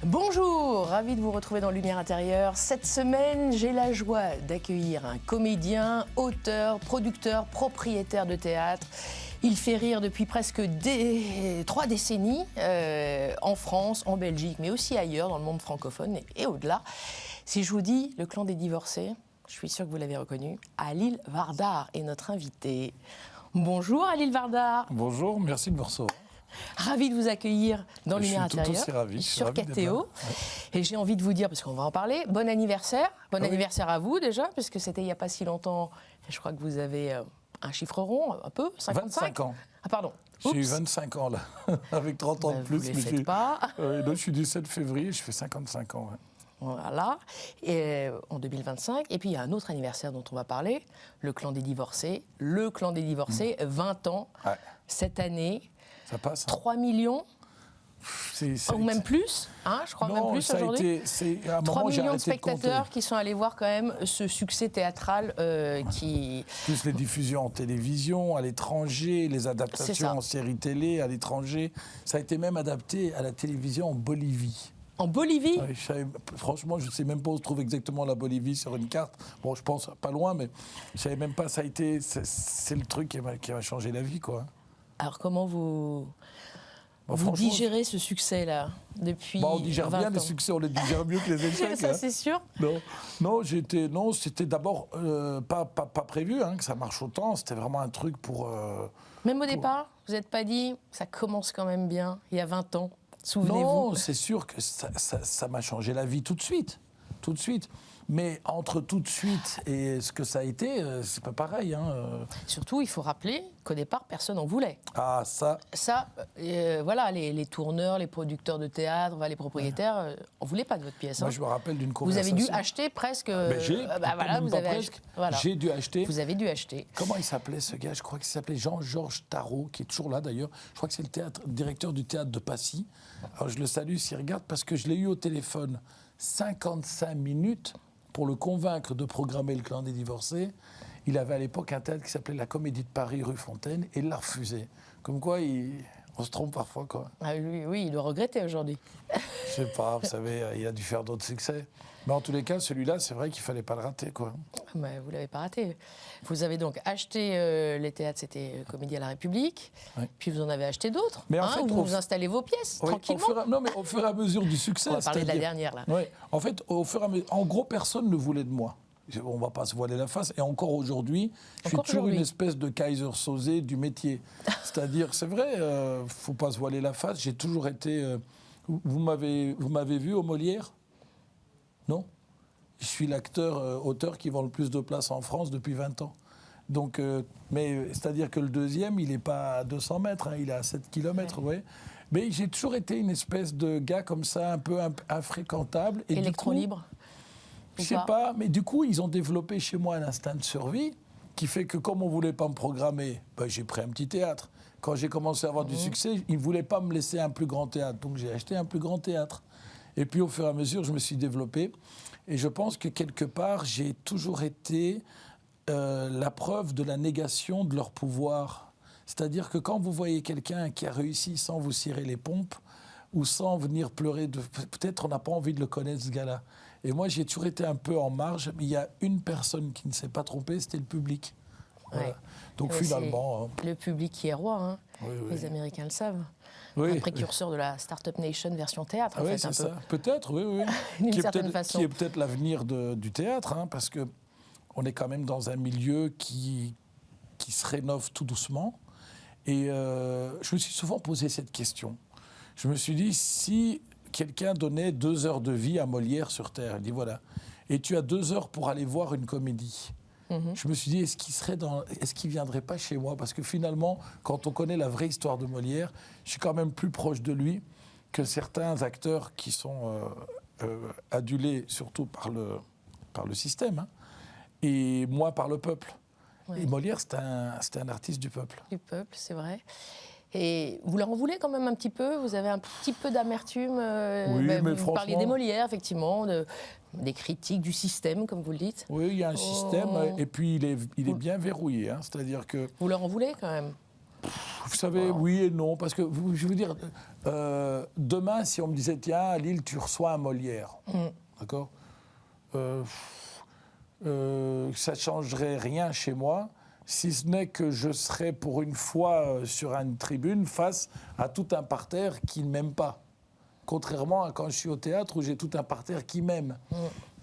Bonjour, ravi de vous retrouver dans Lumière Intérieure. Cette semaine, j'ai la joie d'accueillir un comédien, auteur, producteur, propriétaire de théâtre. Il fait rire depuis presque 3 décennies en France, en Belgique, mais aussi ailleurs dans le monde francophone et au-delà. Si je vous dis Le Clan des Divorcés, je suis sûre que vous l'avez reconnu, Halil Vardar est notre invité. Bonjour Halil Vardar. Bonjour, merci de me recevoir. Ravi de vous accueillir dans Lumière Intérieure, aussi ravi, sur KTO. Et j'ai envie de vous dire, parce qu'on va en parler, bon anniversaire. Bon anniversaire à vous déjà, puisque c'était il n'y a pas si longtemps. Je crois que vous avez un chiffre rond, un peu, 55 25 ans. Ah pardon. J'ai eu 25 ans là, avec 30 ans de plus. Vous ne les faites pas. Je suis du 7 février, je fais 55 ans. Ouais. Voilà, et, en 2025. Et puis il y a un autre anniversaire dont on va parler, le Clan des Divorcés. Le Clan des Divorcés, 20 ans, cette année. Ça passe. 3 millions ou même plus, hein, je crois même plus aujourd'hui. 3 millions de spectateurs qui sont allés voir quand même ce succès théâtral qui... Plus les diffusions en télévision, à l'étranger, les adaptations en séries télé à l'étranger. Ça a été même adapté à la télévision en Bolivie. En Bolivie ? Franchement, je ne sais même pas où se trouve exactement la Bolivie sur une carte. Bon, je pense pas loin, mais je ne savais même pas. C'est le truc qui m'a changé la vie, quoi. Alors comment vous digérez ce succès-là depuis 20 ans ? On digère bien les succès, on les digère mieux que les échecs. Ça, c'est sûr. Non, c'était d'abord pas prévu que ça marche autant. C'était vraiment un truc pour... Même au départ, vous n'êtes pas dit, ça commence quand même bien, il y a 20 ans, souvenez-vous. Non, c'est sûr que ça m'a changé la vie tout de suite. Tout de suite. Mais entre tout de suite et ce que ça a été, c'est pas pareil. Surtout, il faut rappeler qu'au départ, personne n'en voulait. Ah, ça... voilà, les tourneurs, les producteurs de théâtre, les propriétaires, on voulait pas de votre pièce. Moi, je me rappelle d'une conversation. Vous avez dû acheter presque... J'ai dû acheter. Vous avez dû acheter. Comment il s'appelait ce gars ? Je crois qu'il s'appelait Jean-Georges Tarot, qui est toujours là d'ailleurs. Je crois que c'est le directeur du théâtre de Passy. Alors, je le salue s'il regarde, parce que je l'ai eu au téléphone 55 minutes pour le convaincre de programmer Le Clan des Divorcés. Il avait à l'époque un théâtre qui s'appelait la Comédie de Paris, rue Fontaine, et il l'a refusé. Comme quoi, on se trompe parfois, quoi. Ah, oui, il doit regretter aujourd'hui. Je sais pas, vous savez, il a dû faire d'autres succès. Mais en tous les cas, celui-là, c'est vrai qu'il fallait pas le rater, quoi. Mais vous l'avez pas raté. Vous avez donc acheté les théâtres, c'était Comédie à la République, puis vous en avez acheté d'autres, mais en fait, où vous installez vos pièces, tranquillement. Au fur et à mesure du succès. On va parler de la dernière, là. Oui, en fait, au fur et à mesure, en gros, personne ne voulait de moi. On ne va pas se voiler la face. Et encore aujourd'hui, je suis toujours une espèce de Kaiser Sosé du métier. C'est-à-dire, c'est vrai, il ne faut pas se voiler la face. J'ai toujours été... Vous m'avez vu au Molière ? Non ? Je suis auteur qui vend le plus de places en France depuis 20 ans. Donc, mais c'est-à-dire que le deuxième, il n'est pas à 200 mètres, il est à 7 km, ouais. Mais j'ai toujours été une espèce de gars comme ça, un peu infréquentable. Électron libre ? Je ne sais pas, mais du coup, ils ont développé chez moi un instinct de survie qui fait que comme on ne voulait pas me programmer, j'ai pris un petit théâtre. Quand j'ai commencé à avoir du succès, ils ne voulaient pas me laisser un plus grand théâtre. Donc j'ai acheté un plus grand théâtre. Et puis au fur et à mesure, je me suis développé. Et je pense que quelque part, j'ai toujours été la preuve de la négation de leur pouvoir. C'est-à-dire que quand vous voyez quelqu'un qui a réussi sans vous cirer les pompes, ou sans venir pleurer, peut-être on n'a pas envie de le connaître, ce gars-là. Et moi, j'ai toujours été un peu en marge, mais il y a une personne qui ne s'est pas trompée, c'était le public. Voilà. Donc finalement... Le public qui est roi, Les Américains le savent. Un précurseur de la Startup Nation version théâtre, en fait. C'est ça. Peut-être, D'une certaine façon. Qui est peut-être l'avenir du théâtre, parce qu'on est quand même dans un milieu qui se rénove tout doucement. Et je me suis souvent posé cette question. Je me suis dit, si quelqu'un donnait 2 heures de vie à Molière sur Terre, il dit voilà, et tu as 2 heures pour aller voir une comédie. Je me suis dit, est-ce qu'il viendrait pas chez moi ? Parce que finalement, quand on connaît la vraie histoire de Molière, je suis quand même plus proche de lui que certains acteurs qui sont adulés surtout par le système, et moi par le peuple. Ouais. Et Molière, c'était un artiste du peuple. Du peuple, c'est vrai. Et vous leur en voulez quand même un petit peu ? Vous avez un petit peu d'amertume mais vous franchement... parliez des Molières, effectivement, des critiques du système, comme vous le dites. Oui, il y a un système, et puis il est bien verrouillé. C'est-à-dire que... Vous leur en voulez quand même ? Vous savez, oui et non, parce que je veux dire, demain, si on me disait, tiens, à Lille, tu reçois un Molière, d'accord, ça ne changerait rien chez moi, si ce n'est que je serais pour une fois sur une tribune face à tout un parterre qui ne m'aime pas. Contrairement à quand je suis au théâtre où j'ai tout un parterre qui m'aime.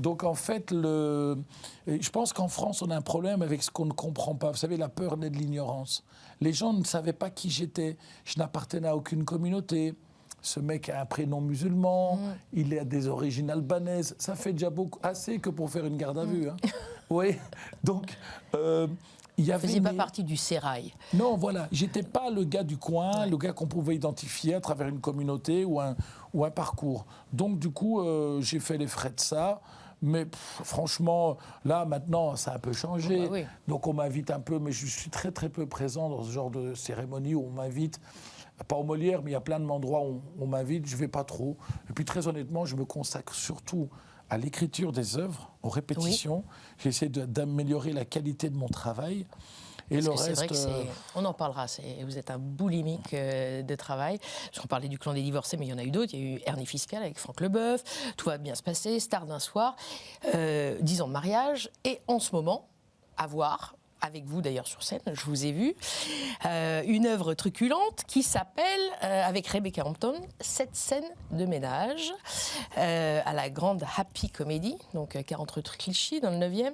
Donc en fait, je pense qu'en France, on a un problème avec ce qu'on ne comprend pas. Vous savez, la peur naît de l'ignorance. Les gens ne savaient pas qui j'étais. Je n'appartenais à aucune communauté. Ce mec a un prénom musulman, il a des origines albanaises. Ça fait déjà assez que pour faire une garde à vue. Hein. Oui, donc... il y avait, vous ne faisiez pas partie du sérail. Non, voilà. J'étais pas le gars du coin, le gars qu'on pouvait identifier à travers une communauté ou un parcours. Donc, du coup, j'ai fait les frais de ça. Mais franchement, là, maintenant, ça a un peu changé. Oui. Donc, on m'invite un peu, mais je suis très, très peu présent dans ce genre de cérémonie où on m'invite. Pas au Molière, mais il y a plein d'endroits où on m'invite. Je ne vais pas trop. Et puis, très honnêtement, je me consacre surtout à l'écriture des œuvres, aux répétitions. J'essaie d'améliorer la qualité de mon travail. Et parce le que c'est reste, vrai que on en parlera, vous êtes un boulimique de travail. On parlait du Clan des divorcés, mais il y en a eu d'autres. Il y a eu Hernie fiscale avec Franck Leboeuf, Tout va bien se passer, Star d'un soir, 10 ans de mariage. Et en ce moment, à voir, avec vous d'ailleurs sur scène, je vous ai vu, une œuvre truculente qui s'appelle, avec Rebecca Hampton, 7 scènes de ménage, à la grande Happy Comedy, donc 40 rue Clichy, dans le 9e.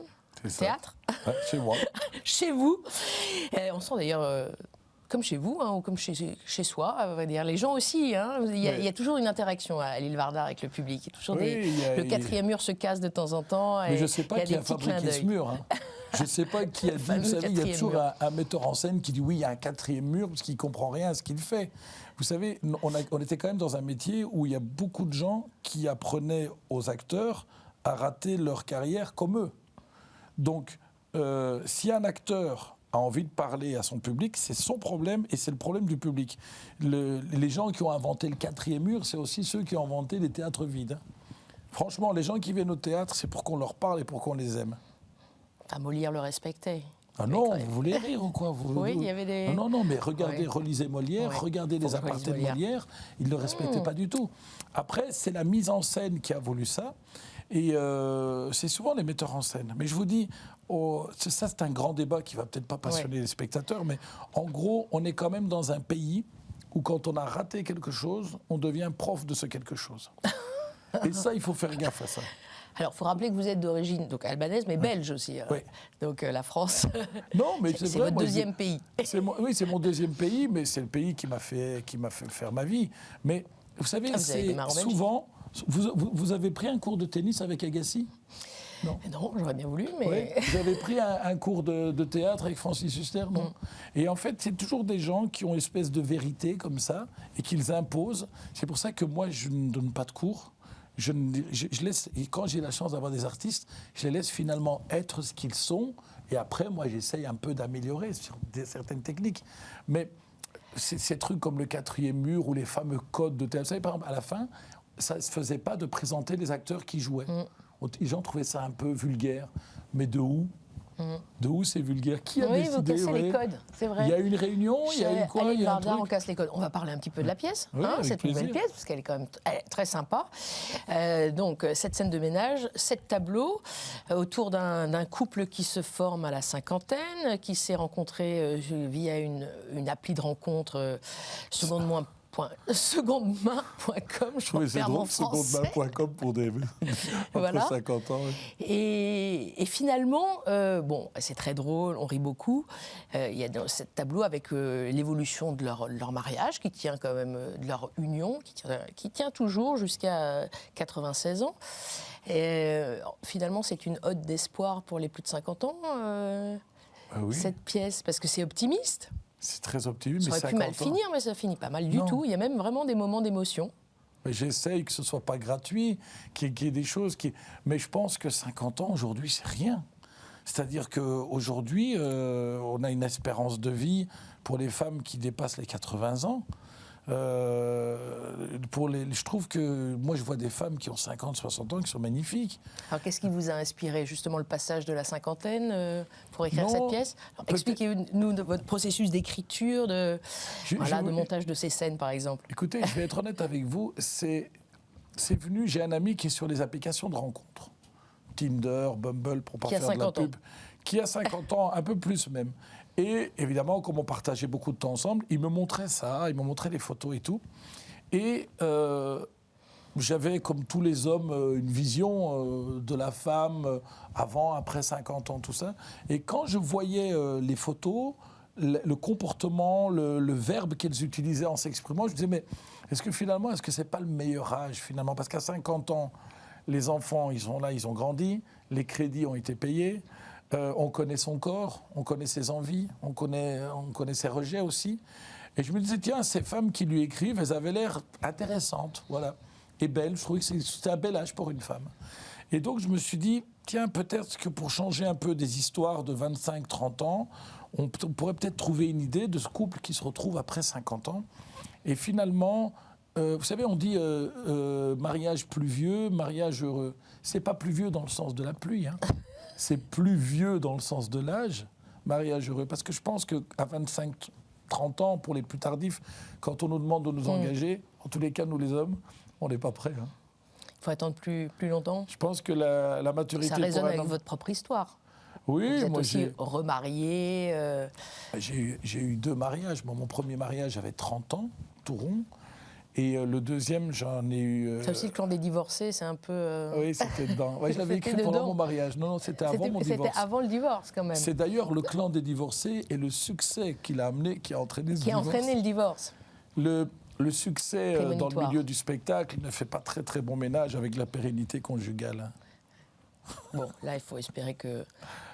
Théâtre. Ouais, chez moi. Chez vous. On sent d'ailleurs... comme chez vous, hein, ou comme chez soi, on va dire. Les gens aussi, hein, il y a toujours une interaction à l'île Vardar avec le public. Il y a toujours le quatrième mur se casse de temps en temps. Mais je ne sais pas qui a fabriqué ce mur. Hein. Je ne sais pas qui a dit, vous savez, il y a toujours un metteur en scène qui dit oui, il y a un quatrième mur, parce qu'il ne comprend rien à ce qu'il fait. Vous savez, on était quand même dans un métier où il y a beaucoup de gens qui apprenaient aux acteurs à rater leur carrière comme eux. Donc, si un acteur a envie de parler à son public, c'est son problème et c'est le problème du public. Les gens qui ont inventé le quatrième mur, c'est aussi ceux qui ont inventé les théâtres vides. Franchement, les gens qui viennent au théâtre, c'est pour qu'on leur parle et pour qu'on les aime. Molière le respectait. Ah non, vous voulez rire ou quoi Oui, il y avait des... Non, mais regardez, relisez Molière, regardez les apartés de Molière, il ne le respectait pas du tout. Après, c'est la mise en scène qui a voulu ça. Et c'est souvent les metteurs en scène. Mais je vous dis, ça c'est un grand débat qui va peut-être pas passionner les spectateurs, mais en gros, on est quand même dans un pays où quand on a raté quelque chose, on devient prof de ce quelque chose. Et ça, il faut faire gaffe à ça. Alors, il faut rappeler que vous êtes d'origine donc albanaise, mais belge aussi. Oui. Donc la France, non, mais c'est vrai, votre deuxième pays. Oui, c'est mon deuxième pays, mais c'est le pays qui m'a fait faire ma vie. Mais vous savez, c'est souvent... Vous avez pris un cours de tennis avec Agassi ? Non, j'aurais bien voulu, mais... Oui. Vous avez pris un cours de théâtre avec Francis Huster ? Non. Et en fait, c'est toujours des gens qui ont une espèce de vérité comme ça et qu'ils imposent. C'est pour ça que moi, je ne donne pas de cours. Je laisse, et quand j'ai la chance d'avoir des artistes, je les laisse finalement être ce qu'ils sont. Et après, moi, j'essaye un peu d'améliorer sur certaines techniques. Mais ces trucs comme le quatrième mur ou les fameux codes de théâtre, vous savez, par exemple, à la fin, ça ne se faisait pas de présenter les acteurs qui jouaient. Les gens trouvaient ça un peu vulgaire. Mais de où ? De où c'est vulgaire ? Qui a décidé ? Vous cassez les codes, c'est vrai. Il y a une réunion, il y a eu quoi ? Il y a un truc. On casse les codes. On va parler un petit peu de la pièce, cette nouvelle pièce, parce qu'elle est quand même très sympa. Donc, 7 scènes de ménage, 7 tableaux, autour d'un couple qui se forme à la cinquantaine, qui s'est rencontré via une appli de rencontre secondemain.com, je perds mon français. Secondemain.com pour des voilà. 50 ans. Et finalement, c'est très drôle, on rit beaucoup. Il y a dans ce tableau avec l'évolution de leur mariage, qui tient quand même, de leur union, qui tient toujours jusqu'à 96 ans. Et finalement, c'est une ode d'espoir pour les plus de 50 ans, cette pièce, parce que c'est optimiste. C'est très optimiste. Ça aurait pu mal finir, mais ça finit pas mal du tout. Il y a même vraiment des moments d'émotion. J'essaye que ce ne soit pas gratuit, qu'il y ait des choses qui... Mais je pense que 50 ans, aujourd'hui, c'est rien. C'est-à-dire qu'aujourd'hui, on a une espérance de vie pour les femmes qui dépassent les 80 ans. Je trouve que moi, je vois des femmes qui ont 50, 60 ans qui sont magnifiques. Alors, qu'est-ce qui vous a inspiré, justement, le passage de la cinquantaine pour écrire cette pièce? Expliquez-nous votre processus d'écriture, de montage de ces scènes, par exemple. Écoutez, je vais être honnête avec vous, c'est venu, j'ai un ami qui est sur les applications de rencontres. Tinder, Bumble, pour pas faire de la pub. Qui a 50 ans, un peu plus même. Et évidemment, comme on partageait beaucoup de temps ensemble, il me montrait ça, il me montrait les photos et tout. Et j'avais, comme tous les hommes, une vision de la femme avant, après 50 ans, tout ça. Et quand je voyais les photos, le comportement, le verbe qu'elles utilisaient en s'exprimant, je me disais, mais est-ce que c'est pas le meilleur âge, finalement? Parce qu'à 50 ans, les enfants, ils sont là, ils ont grandi, les crédits ont été payés. On connaît son corps, on connaît ses envies, on connaît ses rejets aussi. Et je me disais, tiens, ces femmes qui lui écrivent, elles avaient l'air intéressantes, voilà, et belles. Je trouvais que c'était un bel âge pour une femme. Et donc, je me suis dit, tiens, peut-être que pour changer un peu des histoires de 25-30 ans, on pourrait peut-être trouver une idée de ce couple qui se retrouve après 50 ans. Et finalement, vous savez, on dit mariage pluvieux, mariage heureux. C'est pas pluvieux dans le sens de la pluie, hein. C'est plus vieux dans le sens de l'âge, mariage heureux. Parce que je pense qu'à 25-30 ans, pour les plus tardifs, quand on nous demande de nous engager, en tous les cas, nous les hommes, on n'est pas prêts. Hein. Il faut attendre plus longtemps. Je pense que la maturité... Ça résonne avec votre propre histoire. Oui, vous êtes aussi remarié. J'ai eu 2 mariages. Bon, mon premier mariage avait 30 ans, tout rond. Et le deuxième, j'en ai eu... C'est aussi le clan des divorcés, c'est un peu... Oui, c'était dedans. Ouais, je l'avais écrit pendant mon mariage. Non, c'était avant mon divorce. C'était avant le divorce, quand même. C'est d'ailleurs le clan des divorcés et le succès qu'il a amené, qui a entraîné ce divorce. Qui a entraîné le divorce. Le succès dans le milieu du spectacle ne fait pas très très bon ménage avec la pérennité conjugale. Bon, là, il faut espérer que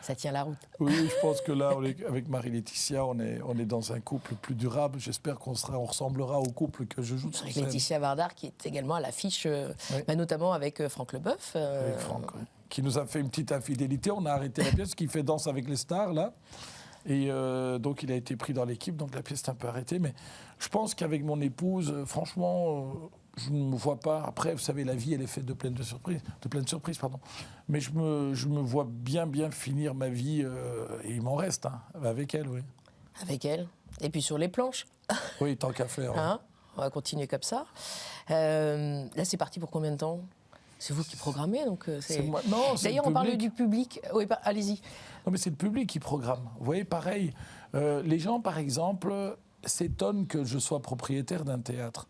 ça tient la route. Oui, je pense que là, avec Marie-Laetitia, on est dans un couple plus durable. J'espère qu'on ressemblera au couple que je joue sur scène. Laetitia Vardar, qui est également à l'affiche, notamment avec Franck Leboeuf. Avec Franck, qui nous a fait une petite infidélité. On a arrêté la pièce, qui fait Danse avec les stars, là. Et donc, il a été pris dans l'équipe, donc la pièce est un peu arrêtée. Mais je pense qu'avec mon épouse, franchement... je ne me vois pas. Après, vous savez, la vie, elle est faite de pleines surprises. Mais je me vois bien finir ma vie, et il m'en reste, hein, avec elle, oui. Avec elle. Et puis sur les planches. Oui, tant qu'à faire. Hein, on va continuer comme ça. Là, c'est parti pour combien de temps? C'est vous qui programmez, donc c'est moi. Non, c'est d'ailleurs, on parle du public. Oui, allez-y. Non, mais c'est le public qui programme. Vous voyez, pareil. Les gens, par exemple, s'étonnent que je sois propriétaire d'un théâtre.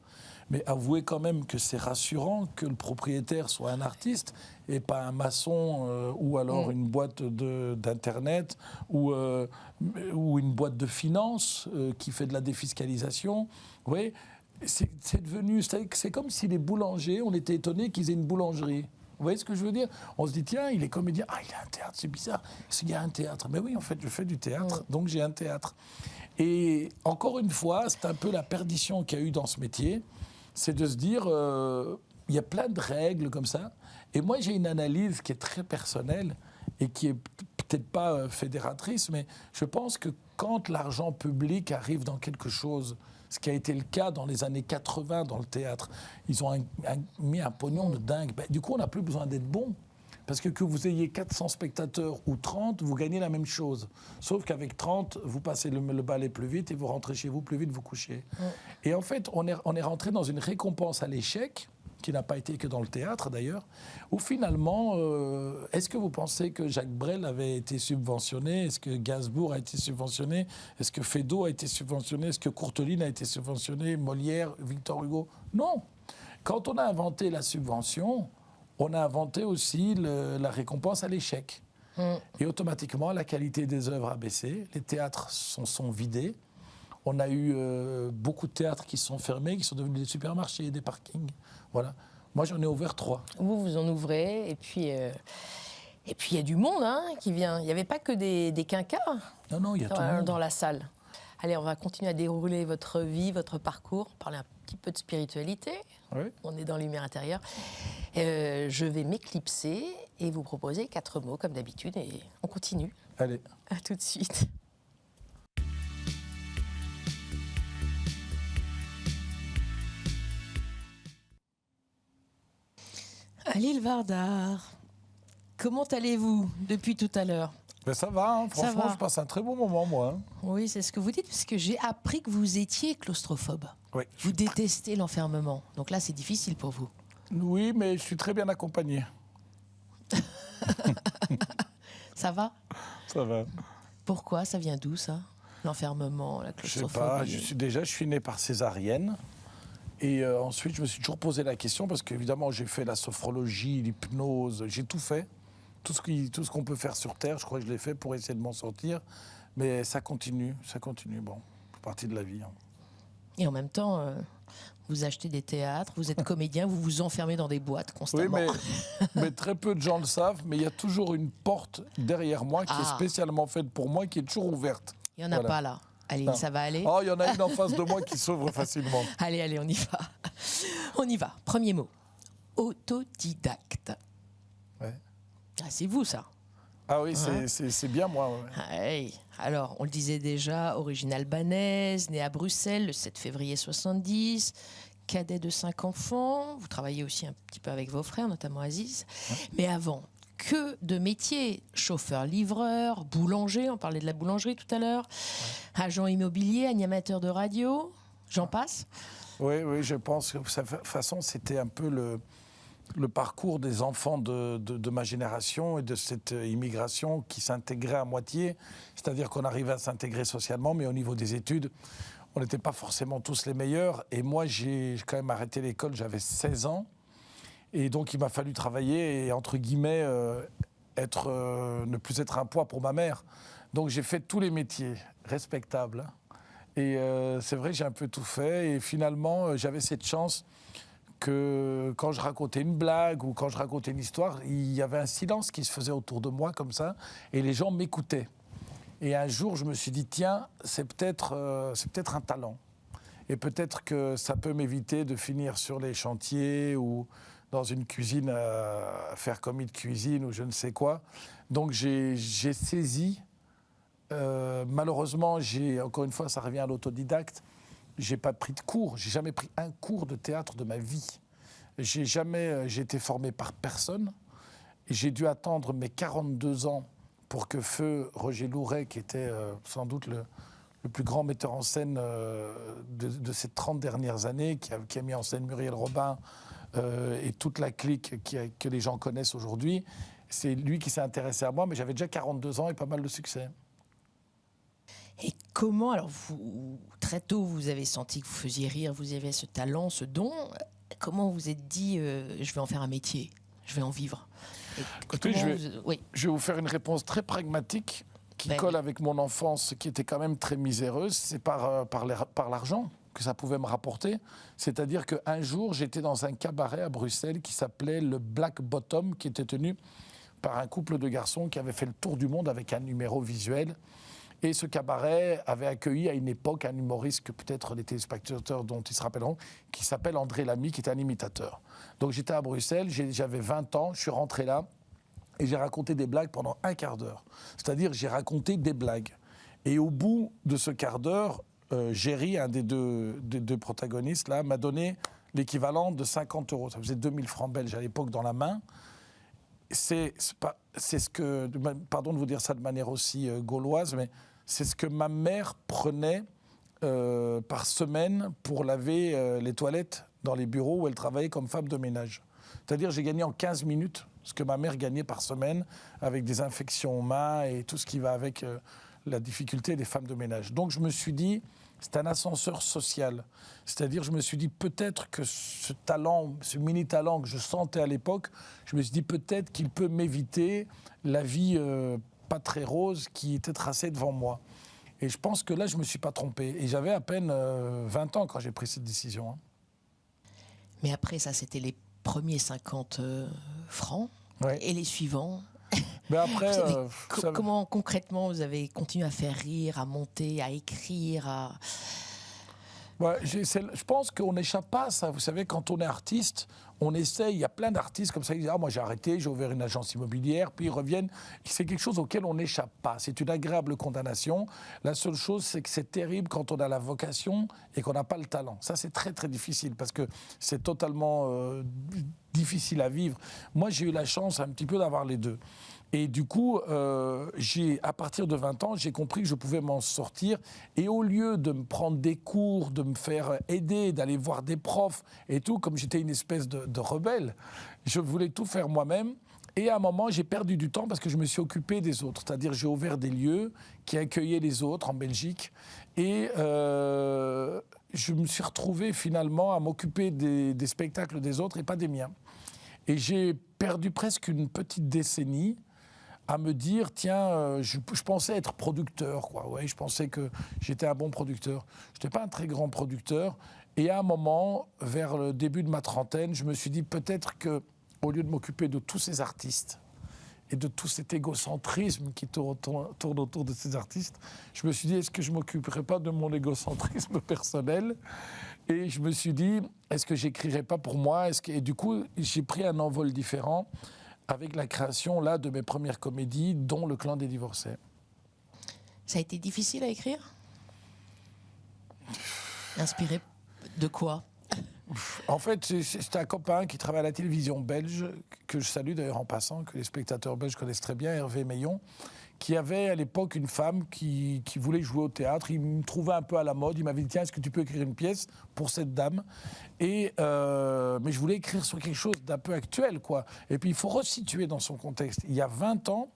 Mais avouez quand même que c'est rassurant que le propriétaire soit un artiste et pas un maçon ou alors une boîte d'Internet ou une boîte de finance qui fait de la défiscalisation. Vous voyez, c'est devenu... C'est comme si les boulangers, on était étonnés qu'ils aient une boulangerie. Vous voyez ce que je veux dire? On se dit, tiens, il est comédien. Ah, il a un théâtre, c'est bizarre. Il y a un théâtre. Mais oui, en fait, je fais du théâtre, donc j'ai un théâtre. Et encore une fois, c'est un peu la perdition qu'il y a eu dans ce métier. C'est de se dire, il y a plein de règles comme ça. Et moi, j'ai une analyse qui est très personnelle et qui est peut-être pas fédératrice, mais je pense que quand l'argent public arrive dans quelque chose, ce qui a été le cas dans les années 80 dans le théâtre, ils ont mis un pognon de dingue. Ben, du coup, on n'a plus besoin d'être bon. Parce que vous ayez 400 spectateurs ou 30, vous gagnez la même chose. Sauf qu'avec 30, vous passez le balai plus vite et vous rentrez chez vous plus vite, vous couchez. Et en fait, on est rentré dans une récompense à l'échec, qui n'a pas été que dans le théâtre d'ailleurs, où finalement, est-ce que vous pensez que Jacques Brel avait été subventionné? Est-ce que Gainsbourg a été subventionné? Est-ce que Feydeau a été subventionné? Est-ce que Courteline a été subventionné? Molière, Victor Hugo? Non. Quand on a inventé la subvention... on a inventé aussi la récompense à l'échec. Et automatiquement, la qualité des œuvres a baissé, les théâtres sont vidés. On a eu beaucoup de théâtres qui sont fermés, qui sont devenus des supermarchés, des parkings. Voilà. Moi, j'en ai ouvert 3. Vous en ouvrez, et puis il y a du monde qui vient. Il n'y avait pas que des quinquas il y a tout le monde dans la salle. Allez, on va continuer à dérouler votre vie, votre parcours, parler un petit peu de spiritualité. Oui. On est dans Lumière intérieure. Je vais m'éclipser et vous proposer 4 mots, comme d'habitude, et on continue. Allez. À tout de suite. À tout de suite. Alice Vardar, comment allez-vous depuis tout à l'heure? Ben ça va, hein. Ça Franchement, va. je passe un très bon moment, moi. Hein. Oui, c'est ce que vous dites, parce que j'ai appris que vous étiez claustrophobe. Oui. Vous détestez l'enfermement. Donc là, c'est difficile pour vous. Oui, mais je suis très bien accompagné. Ça va? Ça va. Pourquoi? Ça vient d'où, ça? L'enfermement, la Je sais claustrophobie? pas, je suis né par césarienne. Et ensuite, je me suis toujours posé la question, parce qu'évidemment, j'ai fait la sophrologie, l'hypnose, j'ai tout fait. Tout ce qu'on peut faire sur Terre, je crois que je l'ai fait pour essayer de m'en sortir. Mais ça continue. Bon, c'est partie de la vie. Hein. Et en même temps, vous achetez des théâtres, vous êtes comédien, vous vous enfermez dans des boîtes constamment. Oui, mais très peu de gens le savent, mais il y a toujours une porte derrière moi qui est spécialement faite pour moi, qui est toujours ouverte. Il n'y en a pas là. Allez, ça va aller? Oh, il y en a une en face de moi qui s'ouvre facilement. Allez, on y va. On y va. Premier mot. Autodidacte. Ouais. Ah, c'est vous, ça. Ah oui, c'est bien moi. Ouais. Hey. Alors, on le disait déjà, origine albanaise, né à Bruxelles le 7 février 70, cadet de 5 enfants. Vous travaillez aussi un petit peu avec vos frères, notamment Aziz. Ouais. Mais avant, que de métiers. Chauffeur-livreur, boulanger, on parlait de la boulangerie tout à l'heure, agent immobilier, animateur de radio, j'en passe. Oui, je pense que de toute façon, c'était un peu le parcours des enfants de ma génération et de cette immigration qui s'intégrait à moitié. C'est-à-dire qu'on arrivait à s'intégrer socialement, mais au niveau des études, on n'était pas forcément tous les meilleurs. Et moi, j'ai quand même arrêté l'école, j'avais 16 ans. Et donc, il m'a fallu travailler et, entre guillemets, ne plus être un poids pour ma mère. Donc, j'ai fait tous les métiers respectables. Et c'est vrai, j'ai un peu tout fait. Et finalement, j'avais cette chance que quand je racontais une blague ou quand je racontais une histoire, il y avait un silence qui se faisait autour de moi comme ça. Et les gens m'écoutaient. Et un jour, je me suis dit, tiens, c'est peut-être un talent. Et peut-être que ça peut m'éviter de finir sur les chantiers ou dans une cuisine à faire commis de cuisine ou je ne sais quoi. Donc j'ai saisi. Malheureusement, encore une fois, ça revient à l'autodidacte. J'ai pas pris de cours. J'ai jamais pris un cours de théâtre de ma vie. J'ai été formé par personne. Et j'ai dû attendre mes 42 ans pour que feu Roger Louret, qui était sans doute le plus grand metteur en scène de ces 30 dernières années, qui a mis en scène Muriel Robin et toute la clique que les gens connaissent aujourd'hui. C'est lui qui s'est intéressé à moi, mais j'avais déjà 42 ans et pas mal de succès. Et comment, alors très tôt, vous avez senti que vous faisiez rire, vous avez ce talent, ce don. Comment vous êtes dit, je vais en faire un métier, je vais en vivre? Écoutez, je vais vous faire une réponse très pragmatique qui colle avec mon enfance, qui était quand même très miséreuse. C'est par l'argent que ça pouvait me rapporter. C'est-à-dire qu'un jour, j'étais dans un cabaret à Bruxelles qui s'appelait le Black Bottom, qui était tenu par un couple de garçons qui avait fait le tour du monde avec un numéro visuel. Et ce cabaret avait accueilli à une époque un humoriste que peut-être les téléspectateurs dont ils se rappelleront, qui s'appelle André Lamy, qui était un imitateur. Donc j'étais à Bruxelles, j'avais 20 ans, je suis rentré là et j'ai raconté des blagues pendant un quart d'heure. C'est-à-dire j'ai raconté des blagues. Et au bout de ce quart d'heure, Géry, un des deux protagonistes, là, m'a donné l'équivalent de 50 €. Ça faisait 2000 francs belges à l'époque dans la main. C'est ce que, pardon de vous dire ça de manière aussi gauloise, mais c'est ce que ma mère prenait par semaine pour laver les toilettes dans les bureaux où elle travaillait comme femme de ménage. C'est-à-dire j'ai gagné en 15 minutes ce que ma mère gagnait par semaine avec des infections aux mains et tout ce qui va avec la difficulté des femmes de ménage. Donc je me suis dit, c'est un ascenseur social. C'est-à-dire, je me suis dit peut-être que ce talent, ce mini-talent que je sentais à l'époque, je me suis dit peut-être qu'il peut m'éviter la vie pas très rose qui était tracée devant moi. Et je pense que là, je ne me suis pas trompé. Et j'avais à peine 20 ans quand j'ai pris cette décision. Hein. Mais après, ça, c'était les premiers 50 francs. Ouais. Et les suivants. Mais après, comment concrètement vous avez continué à faire rire, à monter, à écrire, Ouais, je pense qu'on n'échappe pas à ça. Vous savez, quand on est artiste, on essaye, il y a plein d'artistes comme ça, ils disent « Ah, moi j'ai arrêté, j'ai ouvert une agence immobilière », puis ils reviennent. C'est quelque chose auquel on n'échappe pas. C'est une agréable condamnation. La seule chose, c'est que c'est terrible quand on a la vocation et qu'on n'a pas le talent. Ça, c'est très, très difficile parce que c'est totalement difficile à vivre. Moi, j'ai eu la chance un petit peu d'avoir les deux. Et du coup, à partir de 20 ans, j'ai compris que je pouvais m'en sortir. Et au lieu de me prendre des cours, de me faire aider, d'aller voir des profs et tout, comme j'étais une espèce de rebelle, je voulais tout faire moi-même. Et à un moment, j'ai perdu du temps parce que je me suis occupé des autres. C'est-à-dire, j'ai ouvert des lieux qui accueillaient les autres en Belgique. Et je me suis retrouvé finalement à m'occuper des spectacles des autres et pas des miens. Et j'ai perdu presque une petite décennie à me dire, tiens, je pensais être producteur, quoi. Ouais, je pensais que j'étais un bon producteur. Je n'étais pas un très grand producteur. Et à un moment, vers le début de ma trentaine, je me suis dit peut-être qu'au lieu de m'occuper de tous ces artistes et de tout cet égocentrisme qui tourne autour de ces artistes, je me suis dit, est-ce que je ne m'occuperais pas de mon égocentrisme personnel ? Et je me suis dit, est-ce que j'écrirais pas pour moi ? Et du coup, j'ai pris un envol différent avec la création là, de mes premières comédies, dont Le Clan des Divorcés. Ça a été difficile à écrire ? Inspiré de quoi ? En fait, c'est un copain qui travaille à la télévision belge, que je salue d'ailleurs en passant, que les spectateurs belges connaissent très bien, Hervé Meillon, qui avait à l'époque une femme qui voulait jouer au théâtre. Il me trouvait un peu à la mode. Il m'avait dit, tiens, est-ce que tu peux écrire une pièce pour cette dame ? Mais je voulais écrire sur quelque chose d'un peu actuel, quoi. Et puis, il faut resituer dans son contexte. Il y a 20 ans,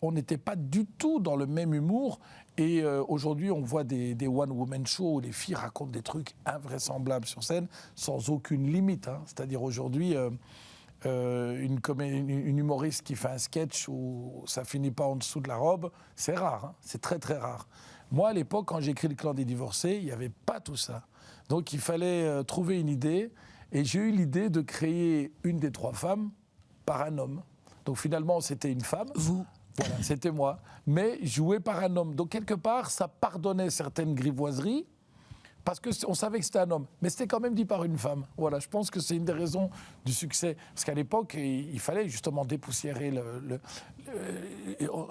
on n'était pas du tout dans le même humour. Et aujourd'hui, on voit des one-woman shows où les filles racontent des trucs invraisemblables sur scène, sans aucune limite, hein. C'est-à-dire aujourd'hui... une humoriste qui fait un sketch où ça finit pas en dessous de la robe, c'est rare, hein, c'est très très rare. Moi, à l'époque, quand j'ai écrit Le Clan des Divorcés, il n'y avait pas tout ça. Donc il fallait trouver une idée, et j'ai eu l'idée de créer une des 3 femmes par un homme. Donc finalement, c'était une femme. Vous ? Voilà, c'était moi, mais joué par un homme. Donc quelque part, ça pardonnait certaines grivoiseries, parce qu'on savait que c'était un homme, mais c'était quand même dit par une femme. Voilà, je pense que c'est une des raisons du succès. Parce qu'à l'époque, il fallait justement dépoussiérer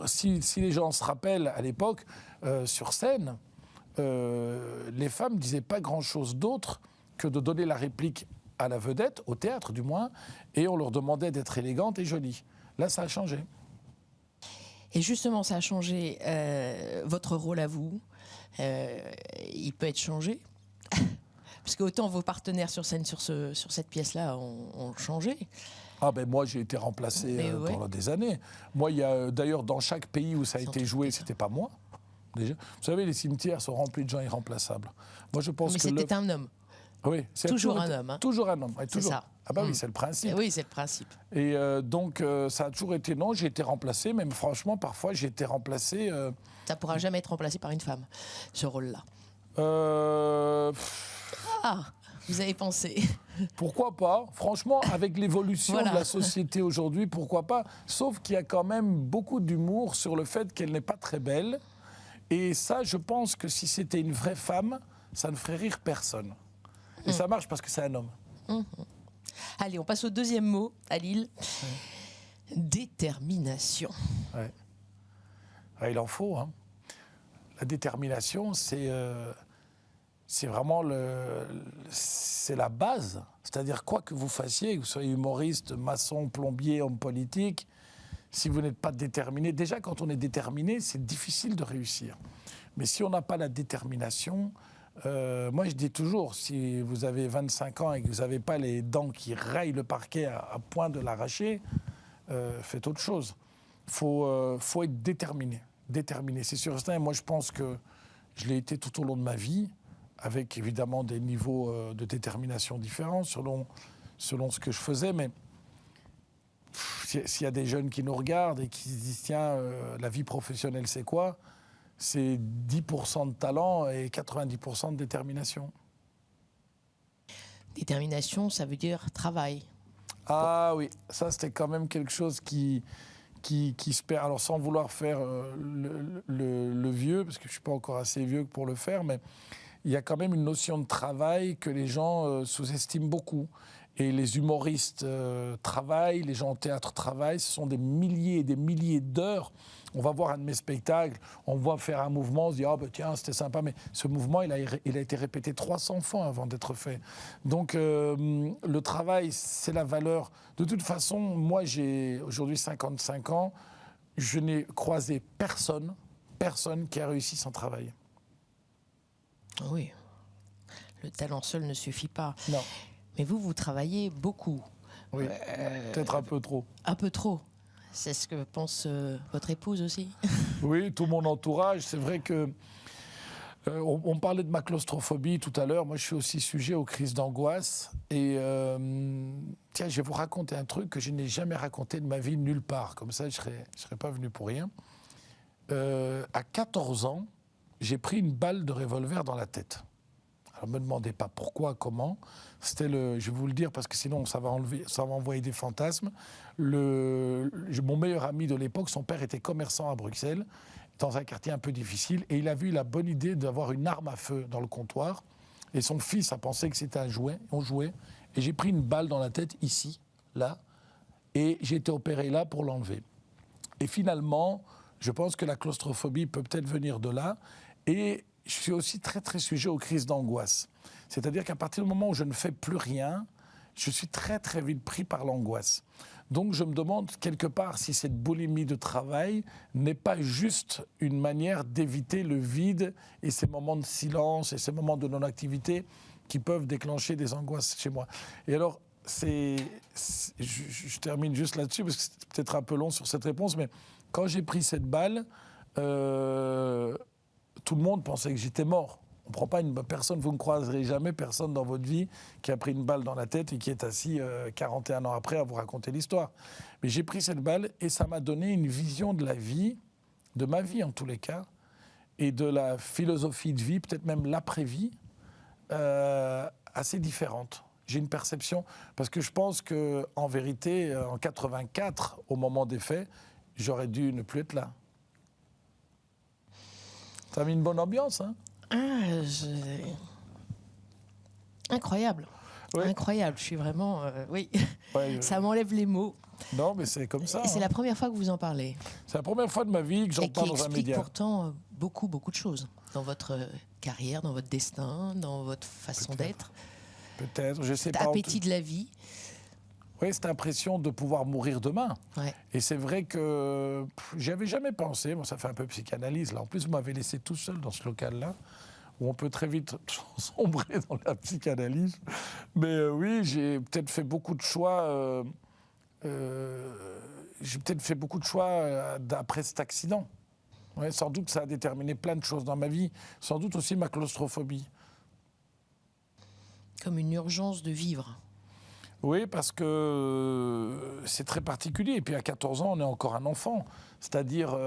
si les gens se rappellent, à l'époque, sur scène, les femmes ne disaient pas grand-chose d'autre que de donner la réplique à la vedette, au théâtre du moins, et on leur demandait d'être élégantes et jolies. Là, ça a changé. Et justement, ça a changé votre rôle à vous. Il peut être changé. Parce que autant vos partenaires sur scène sur cette pièce-là ont changé. Ah ben moi j'ai été remplacé pendant des années. Moi il y a d'ailleurs dans chaque pays où ça a été joué, c'était pas moi. Déjà. Vous savez, les cimetières sont remplis de gens irremplaçables. Moi je pense mais que c'était un homme. Oui, c'est toujours un homme. Hein. Toujours un homme. Ouais, c'est ça. Ah bah oui, c'est le principe. Oui, c'est le principe. Et donc ça a toujours été non. J'ai été remplacé, même franchement parfois j'ai été remplacé. Ça ne pourra jamais être remplacé par une femme, ce rôle-là. Vous avez pensé. Pourquoi pas ? Franchement, avec l'évolution de la société aujourd'hui, pourquoi pas ? Sauf qu'il y a quand même beaucoup d'humour sur le fait qu'elle n'est pas très belle. Et ça, je pense que si c'était une vraie femme, ça ne ferait rire personne. Et ça marche parce que c'est un homme. Allez, on passe au deuxième mot, Halil. Détermination. Ouais. Ah, il en faut, hein. La détermination, c'est vraiment c'est la base. C'est-à-dire, quoi que vous fassiez, que vous soyez humoriste, maçon, plombier, homme politique, si vous n'êtes pas déterminé, déjà quand on est déterminé, c'est difficile de réussir. Mais si on n'a pas la détermination, moi je dis toujours, si vous avez 25 ans et que vous n'avez pas les dents qui rayent le parquet à point de l'arracher, faites autre chose. Faut être déterminé. C'est sûr et certain. Moi je pense que je l'ai été tout au long de ma vie, avec évidemment des niveaux de détermination différents selon ce que je faisais, mais s'il y a des jeunes qui nous regardent et qui se disent tiens, la vie professionnelle c'est quoi ? C'est 10% de talent et 90% de détermination. Détermination, ça veut dire travail. Ah oui, ça c'était quand même quelque chose qui se perd. Alors sans vouloir faire le vieux, parce que je ne suis pas encore assez vieux pour le faire, mais il y a quand même une notion de travail que les gens sous-estiment beaucoup. Et les humoristes travaillent, les gens au théâtre travaillent, ce sont des milliers et des milliers d'heures. On va voir un de mes spectacles, on voit faire un mouvement, on se dit « Ah ben tiens, c'était sympa », mais ce mouvement, il a été répété 300 fois avant d'être fait. Donc le travail, c'est la valeur. De toute façon, moi j'ai aujourd'hui 55 ans, je n'ai croisé personne qui a réussi sans travail. Oui, le talent seul ne suffit pas. Non. Mais vous travaillez beaucoup. Oui, peut-être un peu trop. Un peu trop. C'est ce que pense votre épouse aussi. Oui, tout mon entourage. C'est vrai que on parlait de ma claustrophobie tout à l'heure. Moi, je suis aussi sujet aux crises d'angoisse. Et tiens, je vais vous raconter un truc que je n'ai jamais raconté de ma vie nulle part. Comme ça, je serais pas venu pour rien. À 14 ans, j'ai pris une balle de revolver dans la tête. Alors, ne me demandez pas pourquoi, comment. C'était je vais vous le dire parce que sinon ça va envoyer des fantasmes. Mon meilleur ami de l'époque, son père était commerçant à Bruxelles, dans un quartier un peu difficile, et il a eu la bonne idée d'avoir une arme à feu dans le comptoir. Et son fils a pensé que c'était un jouet. On jouait. Et j'ai pris une balle dans la tête, ici, là, et j'ai été opéré là pour l'enlever. Et finalement, je pense que la claustrophobie peut peut-être venir de là. Et je suis aussi très, très sujet aux crises d'angoisse. C'est-à-dire qu'à partir du moment où je ne fais plus rien, je suis très, très vite pris par l'angoisse. Donc je me demande quelque part si cette boulimie de travail n'est pas juste une manière d'éviter le vide et ces moments de silence et ces moments de non-activité qui peuvent déclencher des angoisses chez moi. Et alors, je termine juste là-dessus parce que c'est peut-être un peu long sur cette réponse, mais quand j'ai pris cette balle, tout le monde pensait que j'étais mort. On prend pas personne, vous ne croiserez jamais personne dans votre vie qui a pris une balle dans la tête et qui est assis 41 ans après à vous raconter l'histoire. Mais j'ai pris cette balle et ça m'a donné une vision de la vie, de ma vie en tous les cas, et de la philosophie de vie, peut-être même l'après-vie, assez différente. J'ai une perception, parce que je pense qu'en vérité, en 84, au moment des faits, j'aurais dû ne plus être là. Ça a mis une bonne ambiance, hein? Incroyable. Oui. Incroyable. Je suis vraiment... oui, ouais, ça m'enlève les mots. Non, mais c'est comme ça. Et c'est la première fois que vous en parlez. C'est la première fois de ma vie que j'en parle dans un média. Et qui explique pourtant beaucoup de choses dans votre carrière, dans votre destin, dans votre façon d'être. Peut-être, je sais pas. Appétit de la vie. Oui, cette impression de pouvoir mourir demain. Ouais. Et c'est vrai que j'y avais jamais pensé. Bon, ça fait un peu psychanalyse, là. En plus, vous m'avez laissé tout seul dans ce local-là, où on peut très vite sombrer dans la psychanalyse. Mais oui, j'ai peut-être fait beaucoup de choix... après cet accident. Ouais, sans doute, ça a déterminé plein de choses dans ma vie. Sans doute aussi ma claustrophobie. Comme une urgence de vivre. Oui, parce que c'est très particulier. Et puis à 14 ans, on est encore un enfant. C'est-à-dire,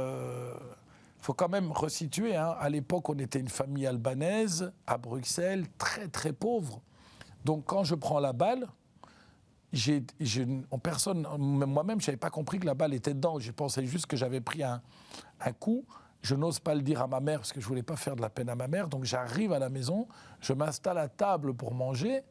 faut quand même resituer. Hein. À l'époque, on était une famille albanaise, à Bruxelles, très très pauvre. Donc quand je prends la balle, moi-même, je n'avais pas compris que la balle était dedans. Je pensais juste que j'avais pris un coup. Je n'ose pas le dire à ma mère parce que je ne voulais pas faire de la peine à ma mère. Donc j'arrive à la maison, je m'installe à table pour manger.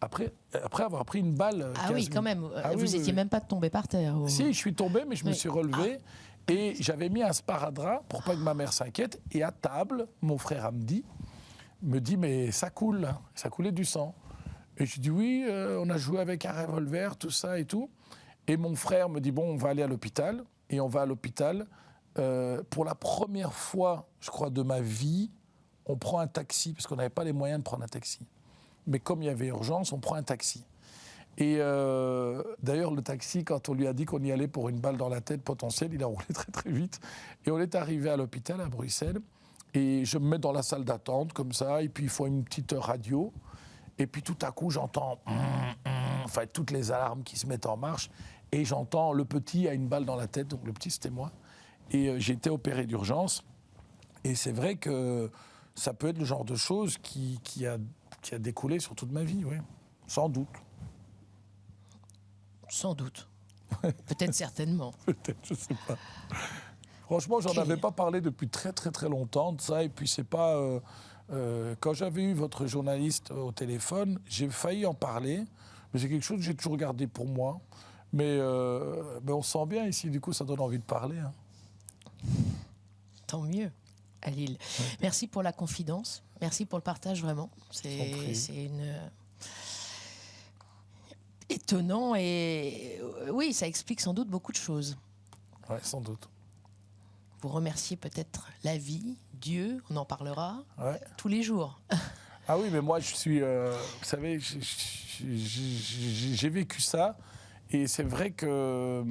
Après avoir pris une balle... Ah oui, quand même. Vous n'étiez même pas tombé par terre. Si, je suis tombé, mais je me suis relevé. Et j'avais mis un sparadrap pour pas que ma mère s'inquiète. Et à table, mon frère Hamdi me dit « Mais ça coule, là. Ça coulait du sang. » Et je dis « Oui, on a joué avec un revolver, tout ça et tout. » Et mon frère me dit « Bon, on va aller à l'hôpital. » Et on va à l'hôpital. Pour la première fois, je crois, de ma vie, on prend un taxi, parce qu'on n'avait pas les moyens de prendre un taxi. Mais comme il y avait urgence, on prend un taxi. Et d'ailleurs, le taxi, quand on lui a dit qu'on y allait pour une balle dans la tête potentielle, il a roulé très très vite. Et on est arrivé à l'hôpital à Bruxelles. Et je me mets dans la salle d'attente, comme ça. Et puis, il faut une petite radio. Et puis, tout à coup, j'entends... enfin, toutes les alarmes qui se mettent en marche. Et j'entends le petit a une balle dans la tête. Donc, le petit, c'était moi. Et j'ai été opéré d'urgence. Et c'est vrai que ça peut être le genre de chose qui a découlé sur toute ma vie, oui. Sans doute. Sans doute. Peut-être certainement. Peut-être, je ne sais pas. Franchement, j'en avais pas parlé depuis très très très longtemps de ça. Et puis c'est pas... quand j'avais eu votre journaliste au téléphone, j'ai failli en parler Mais c'est quelque chose que j'ai toujours gardé pour moi. Mais on se sent bien ici, du coup, ça donne envie de parler. Hein. Tant mieux, Halil. Ouais. Merci pour la confidence. Merci pour le partage, vraiment. C'est étonnant et oui, ça explique sans doute beaucoup de choses. Oui, sans doute. Vous remerciez peut-être la vie, Dieu, on en parlera tous les jours. Ah oui, mais moi, je suis... vous savez, j'ai vécu ça. Et c'est vrai que,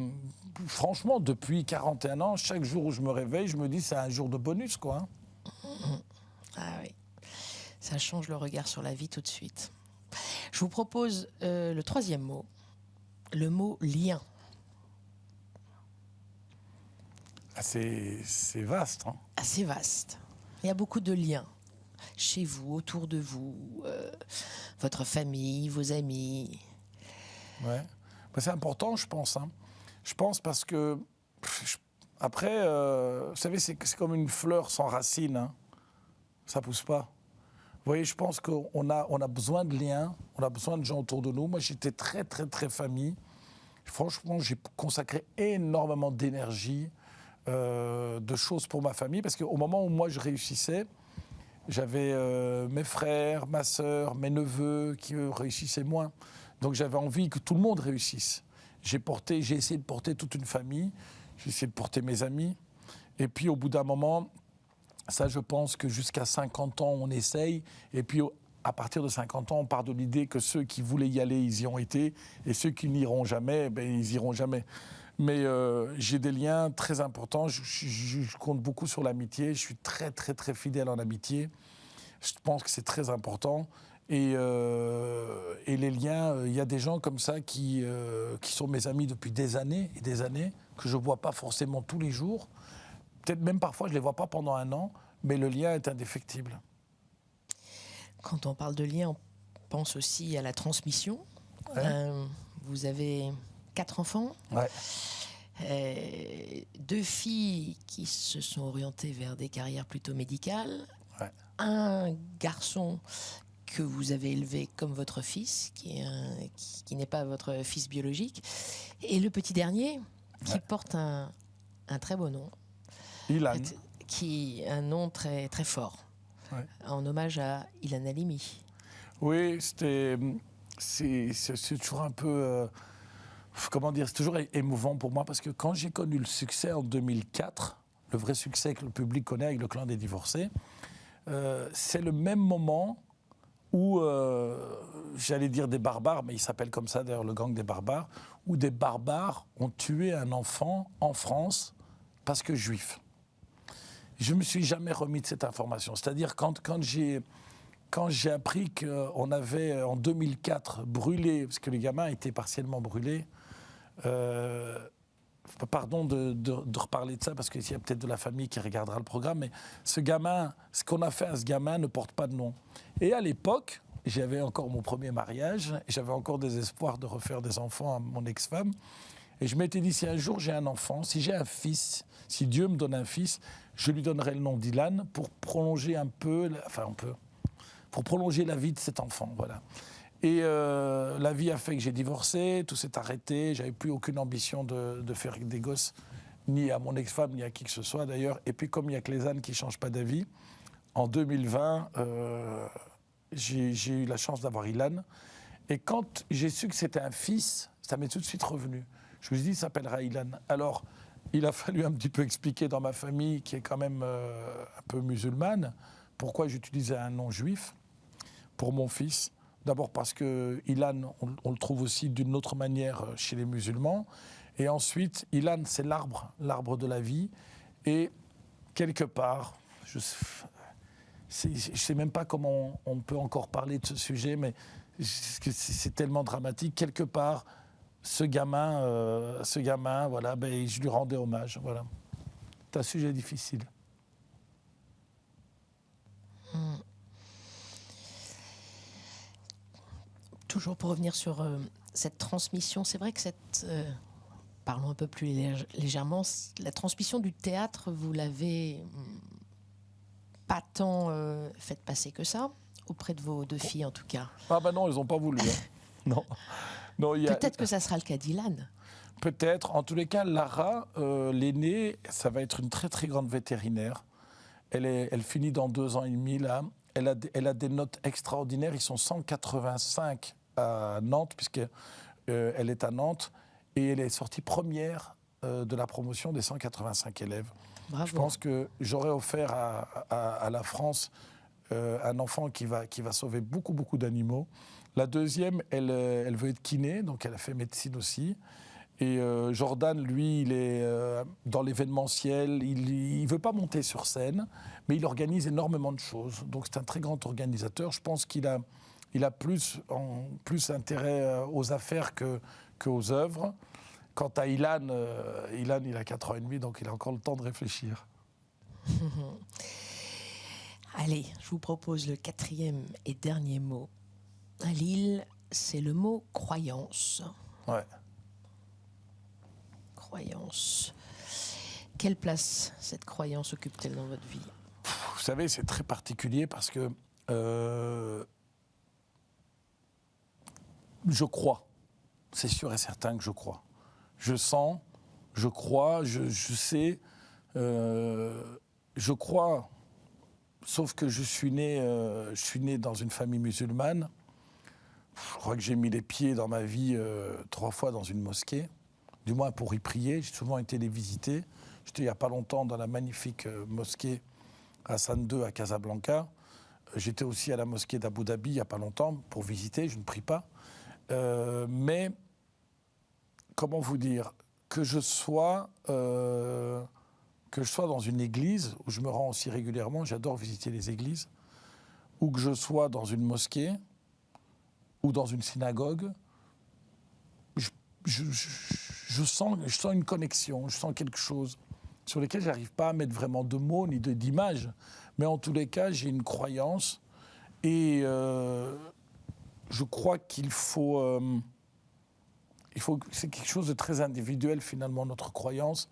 franchement, depuis 41 ans, chaque jour où je me réveille, je me dis c'est un jour de bonus, quoi. Ah oui, ça change le regard sur la vie tout de suite. Je vous propose le troisième mot, le mot lien. Ah, c'est vaste. Hein. Assez vaste. Il y a beaucoup de liens. Chez vous, autour de vous, votre famille, vos amis. Ouais. C'est important, je pense. Hein. Je pense parce que, après, vous savez, c'est comme une fleur sans racines. Hein. Ça ne pousse pas. Vous voyez, je pense qu'on a besoin de liens, on a besoin de gens autour de nous. Moi, j'étais très, très, très famille. Franchement, j'ai consacré énormément d'énergie, de choses pour ma famille. Parce qu'au moment où moi, je réussissais, j'avais mes frères, ma sœur, mes neveux qui, eux, réussissaient moins. Donc j'avais envie que tout le monde réussisse. J'ai essayé de porter toute une famille, j'ai essayé de porter mes amis. Et puis au bout d'un moment, ça je pense que jusqu'à 50 ans on essaye. Et puis à partir de 50 ans, on part de l'idée que ceux qui voulaient y aller, ils y ont été. Et ceux qui n'iront jamais, ils iront jamais. Mais j'ai des liens très importants. Je compte beaucoup sur l'amitié. Je suis très très très fidèle en amitié. Je pense que c'est très important. Et les liens, il y a des gens comme ça qui sont mes amis depuis des années et des années, que je ne vois pas forcément tous les jours. Peut-être même parfois, je ne les vois pas pendant un an, mais le lien est indéfectible. Quand on parle de lien, on pense aussi à la transmission. Ouais. Vous avez 4 enfants. Ouais. 2 filles qui se sont orientées vers des carrières plutôt médicales. Ouais. Un garçon que vous avez élevé comme votre fils, qui n'est pas votre fils biologique, et le petit dernier, qui porte un très beau nom. Ilan. Un nom très, très fort, en hommage à Ilan Halimi. Oui, c'est toujours un peu... comment dire, c'est toujours émouvant pour moi, parce que quand j'ai connu le succès en 2004, le vrai succès que le public connaît avec le Clan des Divorcés, c'est le même moment où, j'allais dire des barbares, mais il s'appelle comme ça d'ailleurs, le gang des barbares, où des barbares ont tué un enfant en France parce que juif. Je ne me suis jamais remis de cette information. C'est-à-dire quand j'ai appris qu'on avait en 2004 brûlé, parce que les gamins étaient partiellement brûlés, pardon de reparler de ça, parce qu'il y a peut-être de la famille qui regardera le programme, mais ce qu'on a fait à ce gamin ne porte pas de nom. Et à l'époque, j'avais encore mon premier mariage, et j'avais encore des espoirs de refaire des enfants à mon ex-femme. Et je m'étais dit, si un jour j'ai un enfant, si j'ai un fils, si Dieu me donne un fils, je lui donnerai le nom d'Ilan pour prolonger pour prolonger la vie de cet enfant, voilà. Et la vie a fait que j'ai divorcé, tout s'est arrêté, j'avais plus aucune ambition de faire des gosses, ni à mon ex-femme, ni à qui que ce soit d'ailleurs. Et puis comme il n'y a que les ânes qui ne changent pas d'avis, en 2020, j'ai eu la chance d'avoir Ilan. Et quand j'ai su que c'était un fils, ça m'est tout de suite revenu. Je me suis dit, il s'appellera Ilan. Alors, il a fallu un petit peu expliquer dans ma famille, qui est quand même un peu musulmane, pourquoi j'utilisais un nom juif pour mon fils. D'abord parce que Ilan, on le trouve aussi d'une autre manière chez les musulmans. Et ensuite, Ilan, c'est l'arbre de la vie. Et quelque part, je ne sais même pas comment on peut encore parler de ce sujet, mais c'est tellement dramatique. Quelque part, ce gamin, voilà, je lui rendais hommage. Voilà. C'est un sujet difficile. Toujours pour revenir sur cette transmission, c'est vrai que parlons un peu plus légèrement, la transmission du théâtre, vous l'avez pas tant fait passer que ça, auprès de vos 2 filles en tout cas. Ah ben non, ils n'ont pas voulu. Hein. Non. Non, Peut-être que ça sera le cas d'Ilan. Peut-être. En tous les cas, Lara, l'aînée, ça va être une très très grande vétérinaire. Elle finit dans 2 ans et demi là. Elle a des notes extraordinaires. Ils sont 185 à Nantes, puisqu'elle est à Nantes. Et elle est sortie première de la promotion des 185 élèves. Bravo. Je pense que j'aurais offert à la France un enfant qui va sauver beaucoup, beaucoup d'animaux. La deuxième, elle veut être kiné, donc elle a fait médecine aussi. Et Jordan, lui, il est dans l'événementiel. Il ne veut pas monter sur scène, mais il organise énormément de choses. Donc c'est un très grand organisateur. Je pense qu'il a plus intérêt aux affaires qu'aux œuvres. Quant à Ilan, il a 4 ans et demi, donc il a encore le temps de réfléchir. Allez, je vous propose le 4e et dernier mot. À Lille, c'est le mot croyance. Ouais. Croyance. Quelle place cette croyance occupe-t-elle dans votre vie? Vous savez, c'est très particulier parce que je crois. C'est sûr et certain que je crois. Je sens, je crois, je sais, je crois. Sauf que je suis né dans une famille musulmane. Je crois que j'ai mis les pieds dans ma vie 3 fois dans une mosquée, du moins pour y prier. J'ai souvent été les visiter. J'étais il n'y a pas longtemps dans la magnifique mosquée Hassan II à Casablanca. J'étais aussi à la mosquée d'Abu Dhabi il n'y a pas longtemps pour visiter. Je ne prie pas. Mais, comment vous dire, que je sois dans une église, où je me rends aussi régulièrement, j'adore visiter les églises, ou que je sois dans une mosquée, ou dans une synagogue, je sens une connexion, je sens quelque chose sur lequel je n'arrive pas à mettre vraiment de mots ni d'images. Mais en tous les cas, j'ai une croyance et je crois qu'il faut c'est quelque chose de très individuel finalement, notre croyance.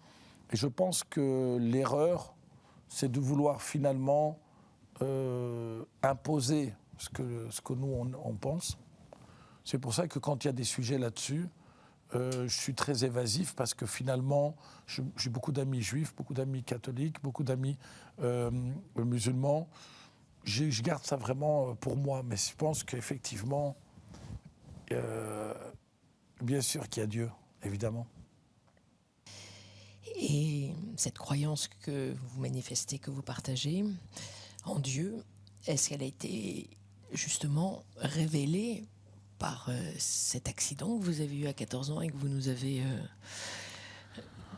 Et je pense que l'erreur, c'est de vouloir finalement imposer ce que nous, on pense. C'est pour ça que quand il y a des sujets là-dessus, je suis très évasif parce que finalement, j'ai beaucoup d'amis juifs, beaucoup d'amis catholiques, beaucoup d'amis musulmans. Je garde ça vraiment pour moi, mais je pense qu'effectivement, bien sûr qu'il y a Dieu, évidemment. Et cette croyance que vous manifestez, que vous partagez en Dieu, est-ce qu'elle a été justement révélée par cet accident que vous avez eu à 14 ans et que vous nous avez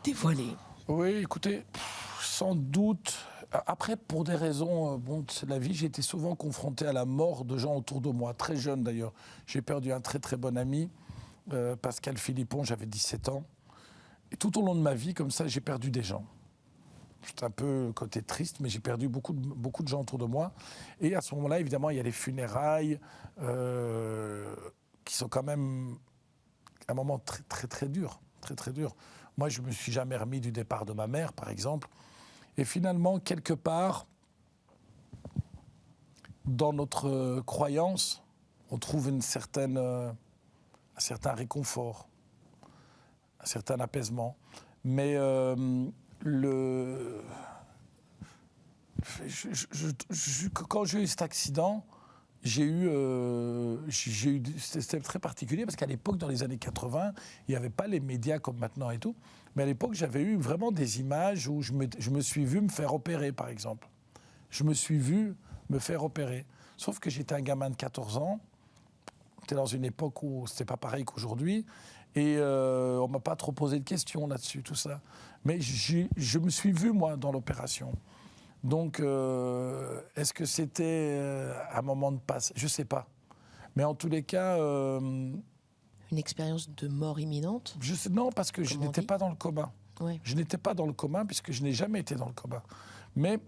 dévoilé? Oui, écoutez, sans doute. Après, pour des raisons, c'est la vie, j'ai été souvent confronté à la mort de gens autour de moi, très jeune d'ailleurs. J'ai perdu un très très bon ami, Pascal Philippon, j'avais 17 ans. Et tout au long de ma vie, comme ça, j'ai perdu des gens. C'est un peu côté triste, mais j'ai perdu beaucoup de gens autour de moi. Et à ce moment-là, évidemment, il y a les funérailles qui sont quand même un moment très, très, très dur. Très, très dur. Moi, je ne me suis jamais remis du départ de ma mère, par exemple. Et finalement, quelque part, dans notre croyance, on trouve un certain réconfort, un certain apaisement. Mais quand j'ai eu cet accident, c'était très particulier parce qu'à l'époque, dans les années 80, il n'y avait pas les médias comme maintenant et tout. Mais à l'époque, j'avais eu vraiment des images où je me suis vu me faire opérer, par exemple. Je me suis vu me faire opérer. Sauf que j'étais un gamin de 14 ans. C'était dans une époque où c'était pas pareil qu'aujourd'hui. Et on ne m'a pas trop posé de questions là-dessus, tout ça. Mais je me suis vu, moi, dans l'opération. Donc, est-ce que c'était un moment de passe? Je ne sais pas. Mais en tous les cas... Une expérience de mort imminente? Non, parce que je n'étais pas dans le coma. Ouais. Je n'étais pas dans le coma puisque je n'ai jamais été dans le coma. Mais...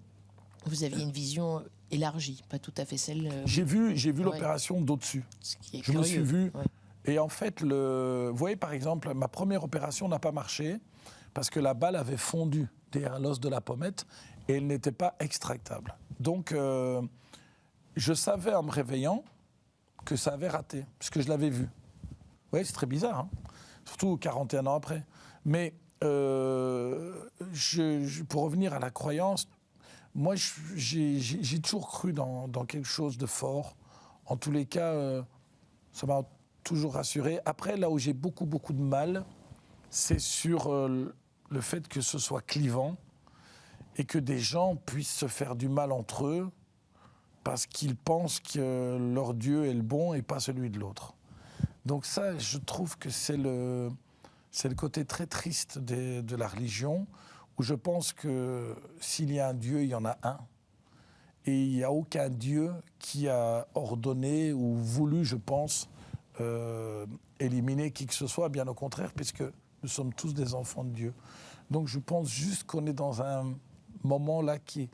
Vous aviez une vision élargie, pas tout à fait celle... J'ai vu l'opération d'au-dessus. Je me suis vu... Ouais. Et en fait, vous voyez, par exemple, ma première opération n'a pas marché parce que la balle avait fondu derrière l'os de la pommette et elle n'était pas extractable. Donc, je savais en me réveillant que ça avait raté, parce que je l'avais vu. Oui, c'est très bizarre, hein. Surtout 41 ans après. Mais pour revenir à la croyance, moi, j'ai toujours cru dans quelque chose de fort. En tous les cas, ça m'a toujours rassuré. Après, là où j'ai beaucoup de mal, c'est sur le fait que ce soit clivant et que des gens puissent se faire du mal entre eux parce qu'ils pensent que leur Dieu est le bon et pas celui de l'autre. Donc ça, je trouve que c'est le côté très triste de la religion, où je pense que s'il y a un Dieu, il y en a un. Et il n'y a aucun Dieu qui a ordonné ou voulu, je pense, éliminer qui que ce soit, bien au contraire, puisque nous sommes tous des enfants de Dieu. Donc je pense juste qu'on est dans un moment là qui...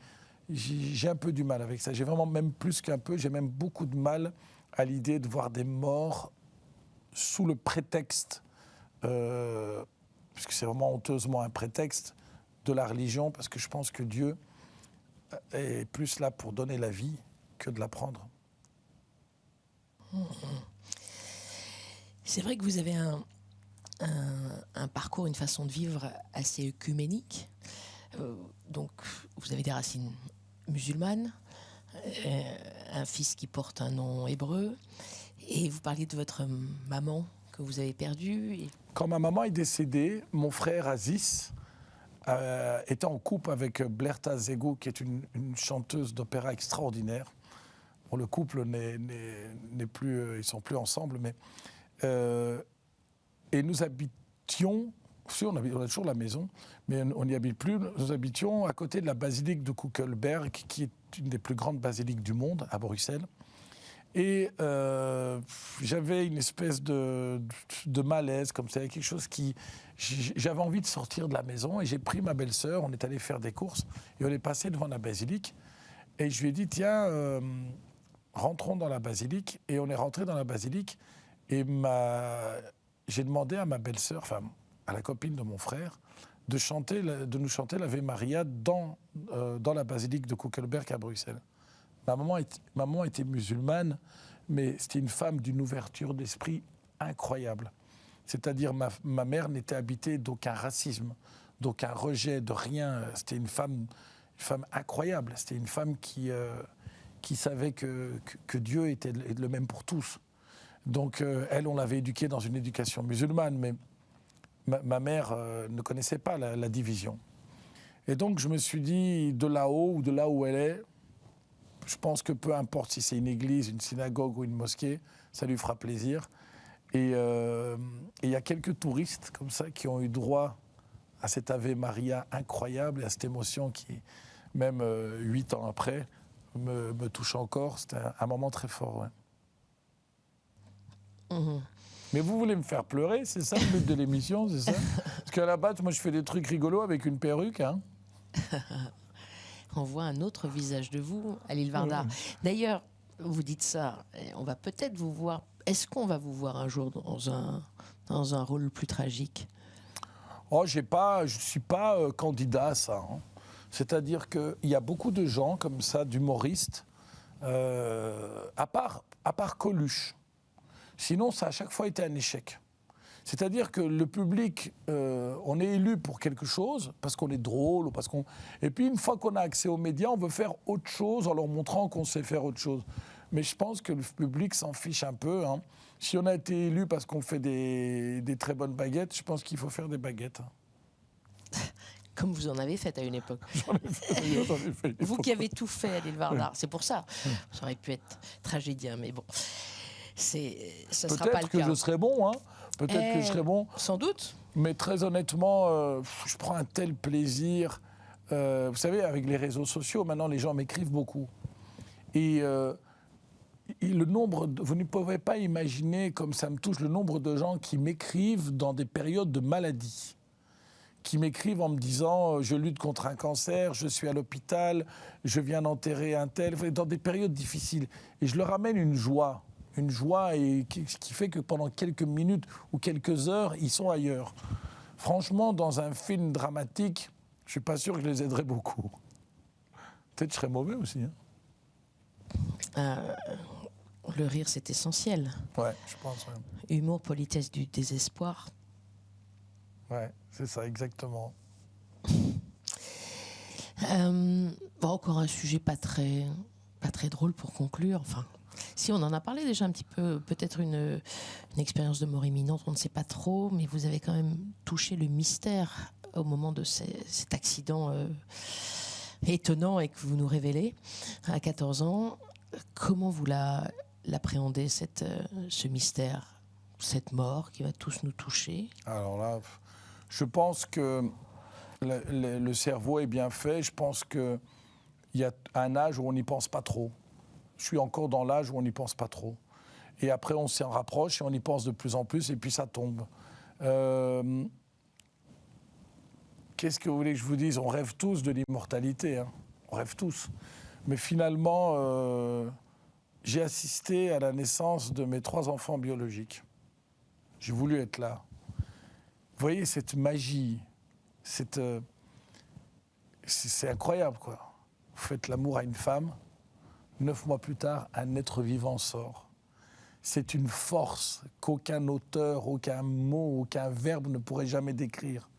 J'ai un peu du mal avec ça. J'ai vraiment même plus qu'un peu, j'ai même beaucoup de mal à l'idée de voir des morts sous le prétexte, puisque c'est vraiment honteusement un prétexte, de la religion, parce que je pense que Dieu est plus là pour donner la vie que de la prendre. C'est vrai que vous avez un parcours, une façon de vivre assez œcuménique. Donc, vous avez des racines musulmanes, un fils qui porte un nom hébreu, et vous parliez de votre maman que vous avez perdue. Quand ma maman est décédée, mon frère Aziz était en couple avec Blerta Zegou, qui est une chanteuse d'opéra extraordinaire. Bon, le couple n'est plus, ils sont plus ensemble, mais et nous habitions, on a toujours la maison, mais on n'y habite plus. Nous habitions à côté de la basilique de Kuckelberg, qui est une des plus grandes basiliques du monde, à Bruxelles. Et j'avais une espèce de malaise, comme ça, quelque chose qui... J'avais envie de sortir de la maison et j'ai pris ma belle-sœur, on est allé faire des courses et on est passé devant la basilique. Et je lui ai dit, tiens, rentrons dans la basilique. Et on est rentré dans la basilique et j'ai demandé à ma belle-sœur, enfin à la copine de mon frère, de nous chanter l'Ave Maria dans la basilique de Kuckelberg à Bruxelles. Ma maman était musulmane, mais c'était une femme d'une ouverture d'esprit incroyable. C'est-à-dire ma mère n'était habitée d'aucun racisme, d'aucun rejet, de rien. C'était une femme incroyable. C'était une femme qui savait que Dieu était le même pour tous. Donc elle, on l'avait éduquée dans une éducation musulmane, mais ma mère ne connaissait pas la division. Et donc je me suis dit, de là-haut ou de là où elle est, je pense que peu importe si c'est une église, une synagogue ou une mosquée, ça lui fera plaisir. Et il y a quelques touristes comme ça qui ont eu droit à cet Ave Maria incroyable et à cette émotion qui, même 8 ans après, me touche encore. C'était un moment très fort. Ouais. Mmh. Mais vous voulez me faire pleurer, c'est ça le but de l'émission, c'est ça? Parce qu'à la base, moi je fais des trucs rigolos avec une perruque. Hein. On voit un autre visage de vous à l'île Vardar. D'ailleurs, vous dites ça, on va peut-être vous voir. Est-ce qu'on va vous voir un jour dans un rôle plus tragique? Oh, je ne suis pas candidat à ça. Hein. C'est-à-dire qu'il y a beaucoup de gens comme ça, d'humoristes, à part Coluche. Sinon, ça a à chaque fois été un échec. C'est-à-dire que le public, on est élu pour quelque chose, parce qu'on est drôle, ou parce qu'on... Et puis, une fois qu'on a accès aux médias, on veut faire autre chose en leur montrant qu'on sait faire autre chose. Mais je pense que le public s'en fiche un peu. Hein. Si on a été élu parce qu'on fait des très bonnes baguettes, je pense qu'il faut faire des baguettes. Comme vous en avez fait à une époque. J'en ai fait vous qui avez tout fait à l'île Vardar, c'est pour ça. Ça aurait pu être tragédien, mais bon. Ça sera pas le cas. Peut-être que je serai bon, hein. Peut-être que je serai bon. Sans doute. Mais très honnêtement, je prends un tel plaisir. Vous savez, avec les réseaux sociaux, maintenant, les gens m'écrivent beaucoup. Et le nombre, vous ne pouvez pas imaginer, comme ça me touche, le nombre de gens qui m'écrivent dans des périodes de maladie. Qui m'écrivent en me disant « je lutte contre un cancer, je suis à l'hôpital, je viens d'enterrer un tel », dans des périodes difficiles. Et je leur amène une joie et qui fait que pendant quelques minutes ou quelques heures, ils sont ailleurs. Franchement, dans un film dramatique, je ne suis pas sûr que je les aiderais beaucoup. Peut-être que je serais mauvais aussi. Hein. le rire, c'est essentiel. Ouais, je pense. Ouais, Humour, politesse du désespoir. ouais, c'est ça, exactement. Encore un sujet pas très drôle pour conclure. Enfin, si on en a parlé déjà un petit peu, peut-être une expérience de mort imminente, on ne sait pas trop, mais vous avez quand même touché le mystère au moment de cet accident étonnant et que vous nous révélez à 14 ans. Comment vous l'appréhendez, ce mystère, cette mort qui va tous nous toucher? Alors là, je pense que le cerveau est bien fait. Je pense qu'il y a un âge où on n'y pense pas trop. Je suis encore dans l'âge où on n'y pense pas trop. Et après, on s'en rapproche et on y pense de plus en plus, et puis ça tombe. Qu'est-ce que vous voulez que je vous dise? On rêve tous de l'immortalité, hein. On rêve tous. Mais finalement, j'ai assisté à la naissance de mes 3 enfants biologiques. J'ai voulu être là. Vous voyez cette magie, c'est incroyable, quoi. Vous faites l'amour à une femme, 9 mois plus tard, un être vivant sort. C'est une force qu'aucun auteur, aucun mot, aucun verbe ne pourrait jamais décrire.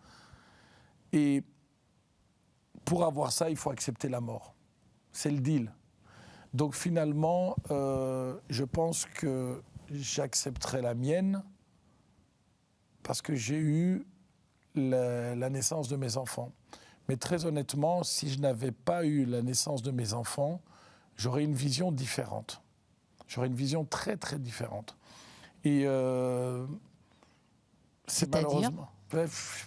Et pour avoir ça, il faut accepter la mort. C'est le deal. Donc finalement, je pense que j'accepterai la mienne parce que j'ai eu la naissance de mes enfants. Mais très honnêtement, si je n'avais pas eu la naissance de mes enfants, j'aurais une vision différente. J'aurais une vision très, très différente. Et c'est malheureusement...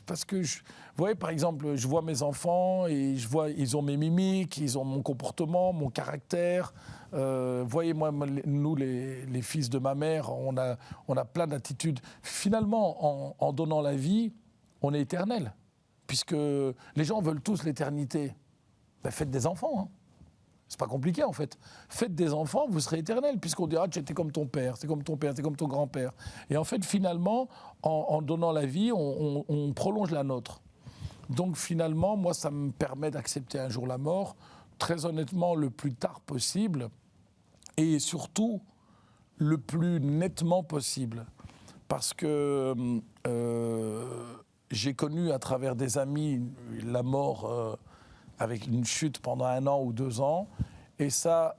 Parce que, vous voyez, par exemple, je vois mes enfants et je vois, ils ont mes mimiques, ils ont mon comportement, mon caractère. Voyez, moi, nous, les fils de ma mère, on a plein d'attitudes. Finalement, en donnant la vie, on est éternel. Puisque les gens veulent tous l'éternité. Ben, faites des enfants, hein. C'est pas compliqué, en fait. Faites des enfants, vous serez éternel, puisqu'on dira que j'étais comme ton père, c'est comme ton père, c'est comme ton grand-père. Et en fait, finalement, en donnant la vie, on prolonge la nôtre. Donc finalement, moi, ça me permet d'accepter un jour la mort, très honnêtement, le plus tard possible, et surtout, le plus nettement possible. Parce que j'ai connu à travers des amis la mort... avec une chute pendant 1 an ou 2 ans. Et ça,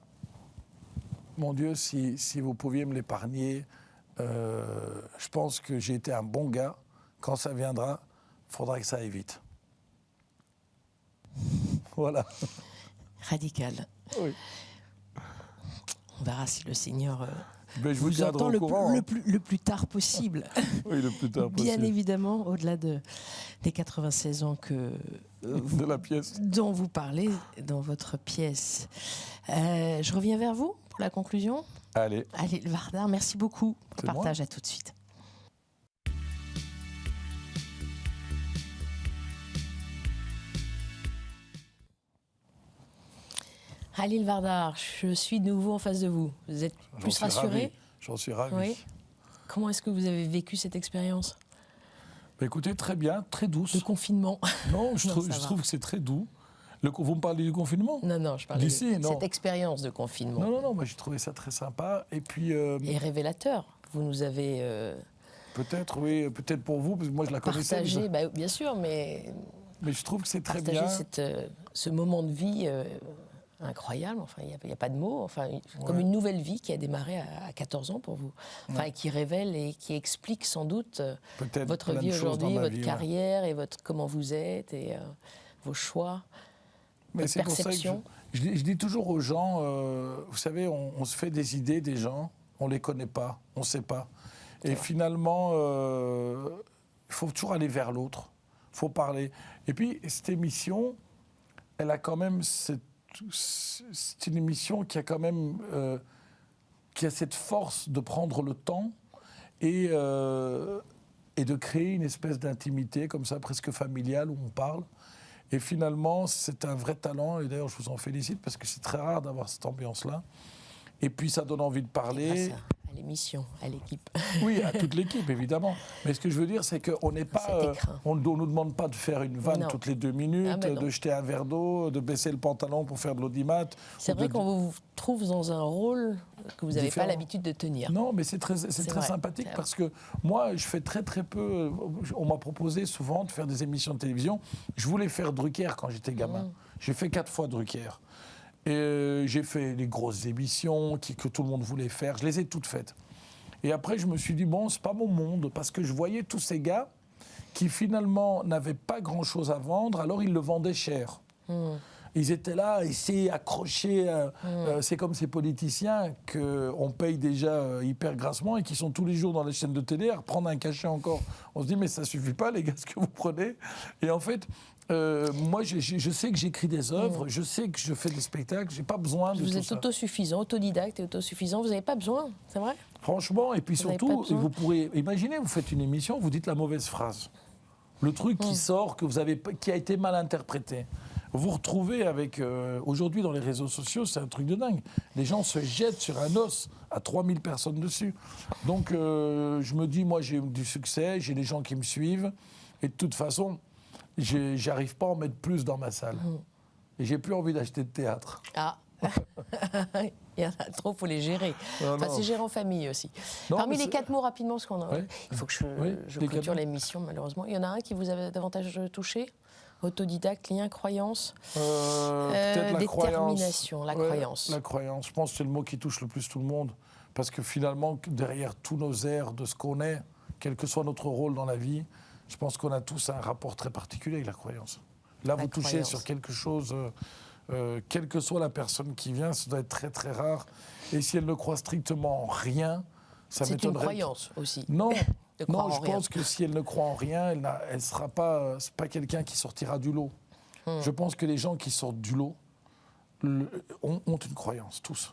mon Dieu, si vous pouviez me l'épargner, je pense que j'ai été un bon gars. Quand ça viendra, il faudra que ça aille vite. Voilà. Radical. Oui. On verra si le Seigneur Mais je vous entend au courant, le plus tard possible. Oui, le plus tard possible. Bien évidemment, au-delà des 96 ans de la pièce dont vous parlez dans votre pièce. Je reviens vers vous pour la conclusion. Allez. Halil Vardar, merci beaucoup pour le partage. À tout de suite. Halil Vardar, je suis de nouveau en face de vous. Vous êtes plus rassuré? J'en suis ravi. Oui. Comment est-ce que vous avez vécu cette expérience? Écoutez, très bien, très douce. Le confinement. Non, je trouve que c'est très doux. Vous me parlez du confinement? Non, je parle de cette expérience de confinement. Non, moi j'ai trouvé ça très sympa. Et puis... Et révélateur. Vous nous avez... Peut-être, oui, peut-être pour vous, parce que moi je la connaissais. Partagé, bien sûr, mais je trouve que c'est très bien. Partager ce moment de vie incroyable, enfin, il n'y a pas de mots, enfin, comme une nouvelle vie qui a démarré à 14 ans pour vous, enfin, qui révèle et qui explique sans doute votre vie aujourd'hui, votre carrière et comment vous êtes et vos choix, votre perception. Pour ça que je dis toujours aux gens, vous savez, on se fait des idées des gens, on ne les connaît pas, on ne sait pas. Et finalement, il faut toujours aller vers l'autre, il faut parler. Et puis, cette émission, elle a quand même c'est une émission qui a quand même qui a cette force de prendre le temps et de créer une espèce d'intimité comme ça, presque familiale, où on parle. Et finalement, c'est un vrai talent. Et d'ailleurs, je vous en félicite parce que c'est très rare d'avoir cette ambiance-là. Et puis, ça donne envie de parler. l'émission, à l'équipe. Oui, à toute l'équipe, évidemment. Mais ce que je veux dire, c'est qu'on n'est pas. On ne nous demande pas de faire une vanne toutes les 2 minutes, de jeter un verre d'eau, de baisser le pantalon pour faire de l'audimat. C'est vrai qu'on vous trouve dans un rôle que vous n'avez pas l'habitude de tenir. Non, mais c'est très sympathique parce que moi, je fais très peu. On m'a proposé souvent de faire des émissions de télévision. Je voulais faire Drucker quand j'étais gamin. J'ai fait 4 fois Drucker. Et j'ai fait les grosses émissions que tout le monde voulait faire. Je les ai toutes faites. Et après, je me suis dit, bon, c'est pas mon monde, parce que je voyais tous ces gars qui finalement n'avaient pas grand-chose à vendre, alors ils le vendaient cher. Ils étaient là, essayer accrochés. C'est comme ces politiciens qu'on paye déjà hyper grassement et qui sont tous les jours dans les chaînes de télé à reprendre un cachet encore. On se dit, mais ça suffit pas, les gars, ce que vous prenez. Et en fait, moi, je sais que j'écris des œuvres, je sais que je fais des spectacles, j'ai pas besoin de tout ça. Vous êtes autosuffisant, autodidacte et autosuffisant, vous n'avez pas besoin, c'est vrai ? Franchement, et puis surtout, vous pourrez imaginer, vous faites une émission, vous dites la mauvaise phrase. Le truc qui sort, qui a été mal interprété. Vous retrouvez avec... aujourd'hui, dans les réseaux sociaux, c'est un truc de dingue. Les gens se jettent sur un os à 3000 personnes dessus. Donc, je me dis, moi, j'ai du succès, j'ai des gens qui me suivent. Et de toute façon, j'arrive pas à en mettre plus dans ma salle. Et j'ai plus envie d'acheter de théâtre. Ah il y en a trop, il faut les gérer. C'est gérer en famille aussi. Non, parmi les 4 mots, rapidement, parce il faut que je clôture 4 l'émission, malheureusement. Il y en a un qui vous a davantage touché ? Autodidacte, lien, croyance, peut-être la détermination, croyance. La croyance. La croyance, je pense que c'est le mot qui touche le plus tout le monde. Parce que finalement, derrière tous nos airs de ce qu'on est, quel que soit notre rôle dans la vie, je pense qu'on a tous un rapport très particulier avec la croyance. Là, vous touchez sur quelque chose, quelle que soit la personne qui vient, ça doit être très très rare. Et si elle ne croit strictement en rien, ça m'étonnerait. C'est une croyance aussi. Non. Non, je pense que si elle ne croit en rien, elle sera pas, c'est pas quelqu'un qui sortira du lot. Je pense que les gens qui sortent du lot ont une croyance, tous.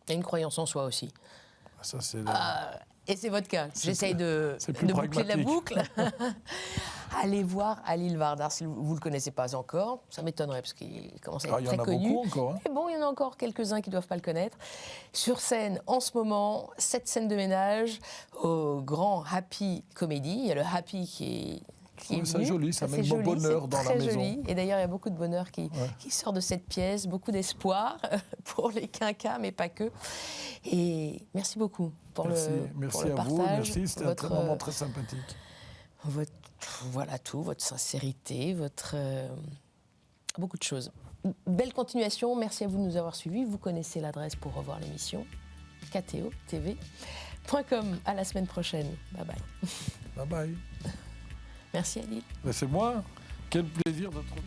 Et une croyance en soi aussi. Ça, c'est et c'est votre cas. J'essaye de boucler la boucle. Allez voir Halil Vardar si vous ne le connaissez pas encore. Ça m'étonnerait parce qu'il commence à être très connu. Il y en a beaucoup encore. Mais bon, il y en a encore quelques-uns qui ne doivent pas le connaître. Sur scène, en ce moment, 7 scènes de ménage au grand Happy Comedy. Il y a le Happy qui est c'est joli, ça met le bonheur dans la maison. Joli. Et d'ailleurs, il y a beaucoup de bonheur qui sort de cette pièce, beaucoup d'espoir pour les quinquas, mais pas que. Et merci beaucoup pour le à partage. Vous, merci, c'était un moment très sympathique. Votre sincérité, beaucoup de choses. Belle continuation, merci à vous de nous avoir suivis. Vous connaissez l'adresse pour revoir l'émission, ktotv.com. À la semaine prochaine. Bye bye. Bye bye. Merci Halil. C'est moi. Quel plaisir de te retrouver.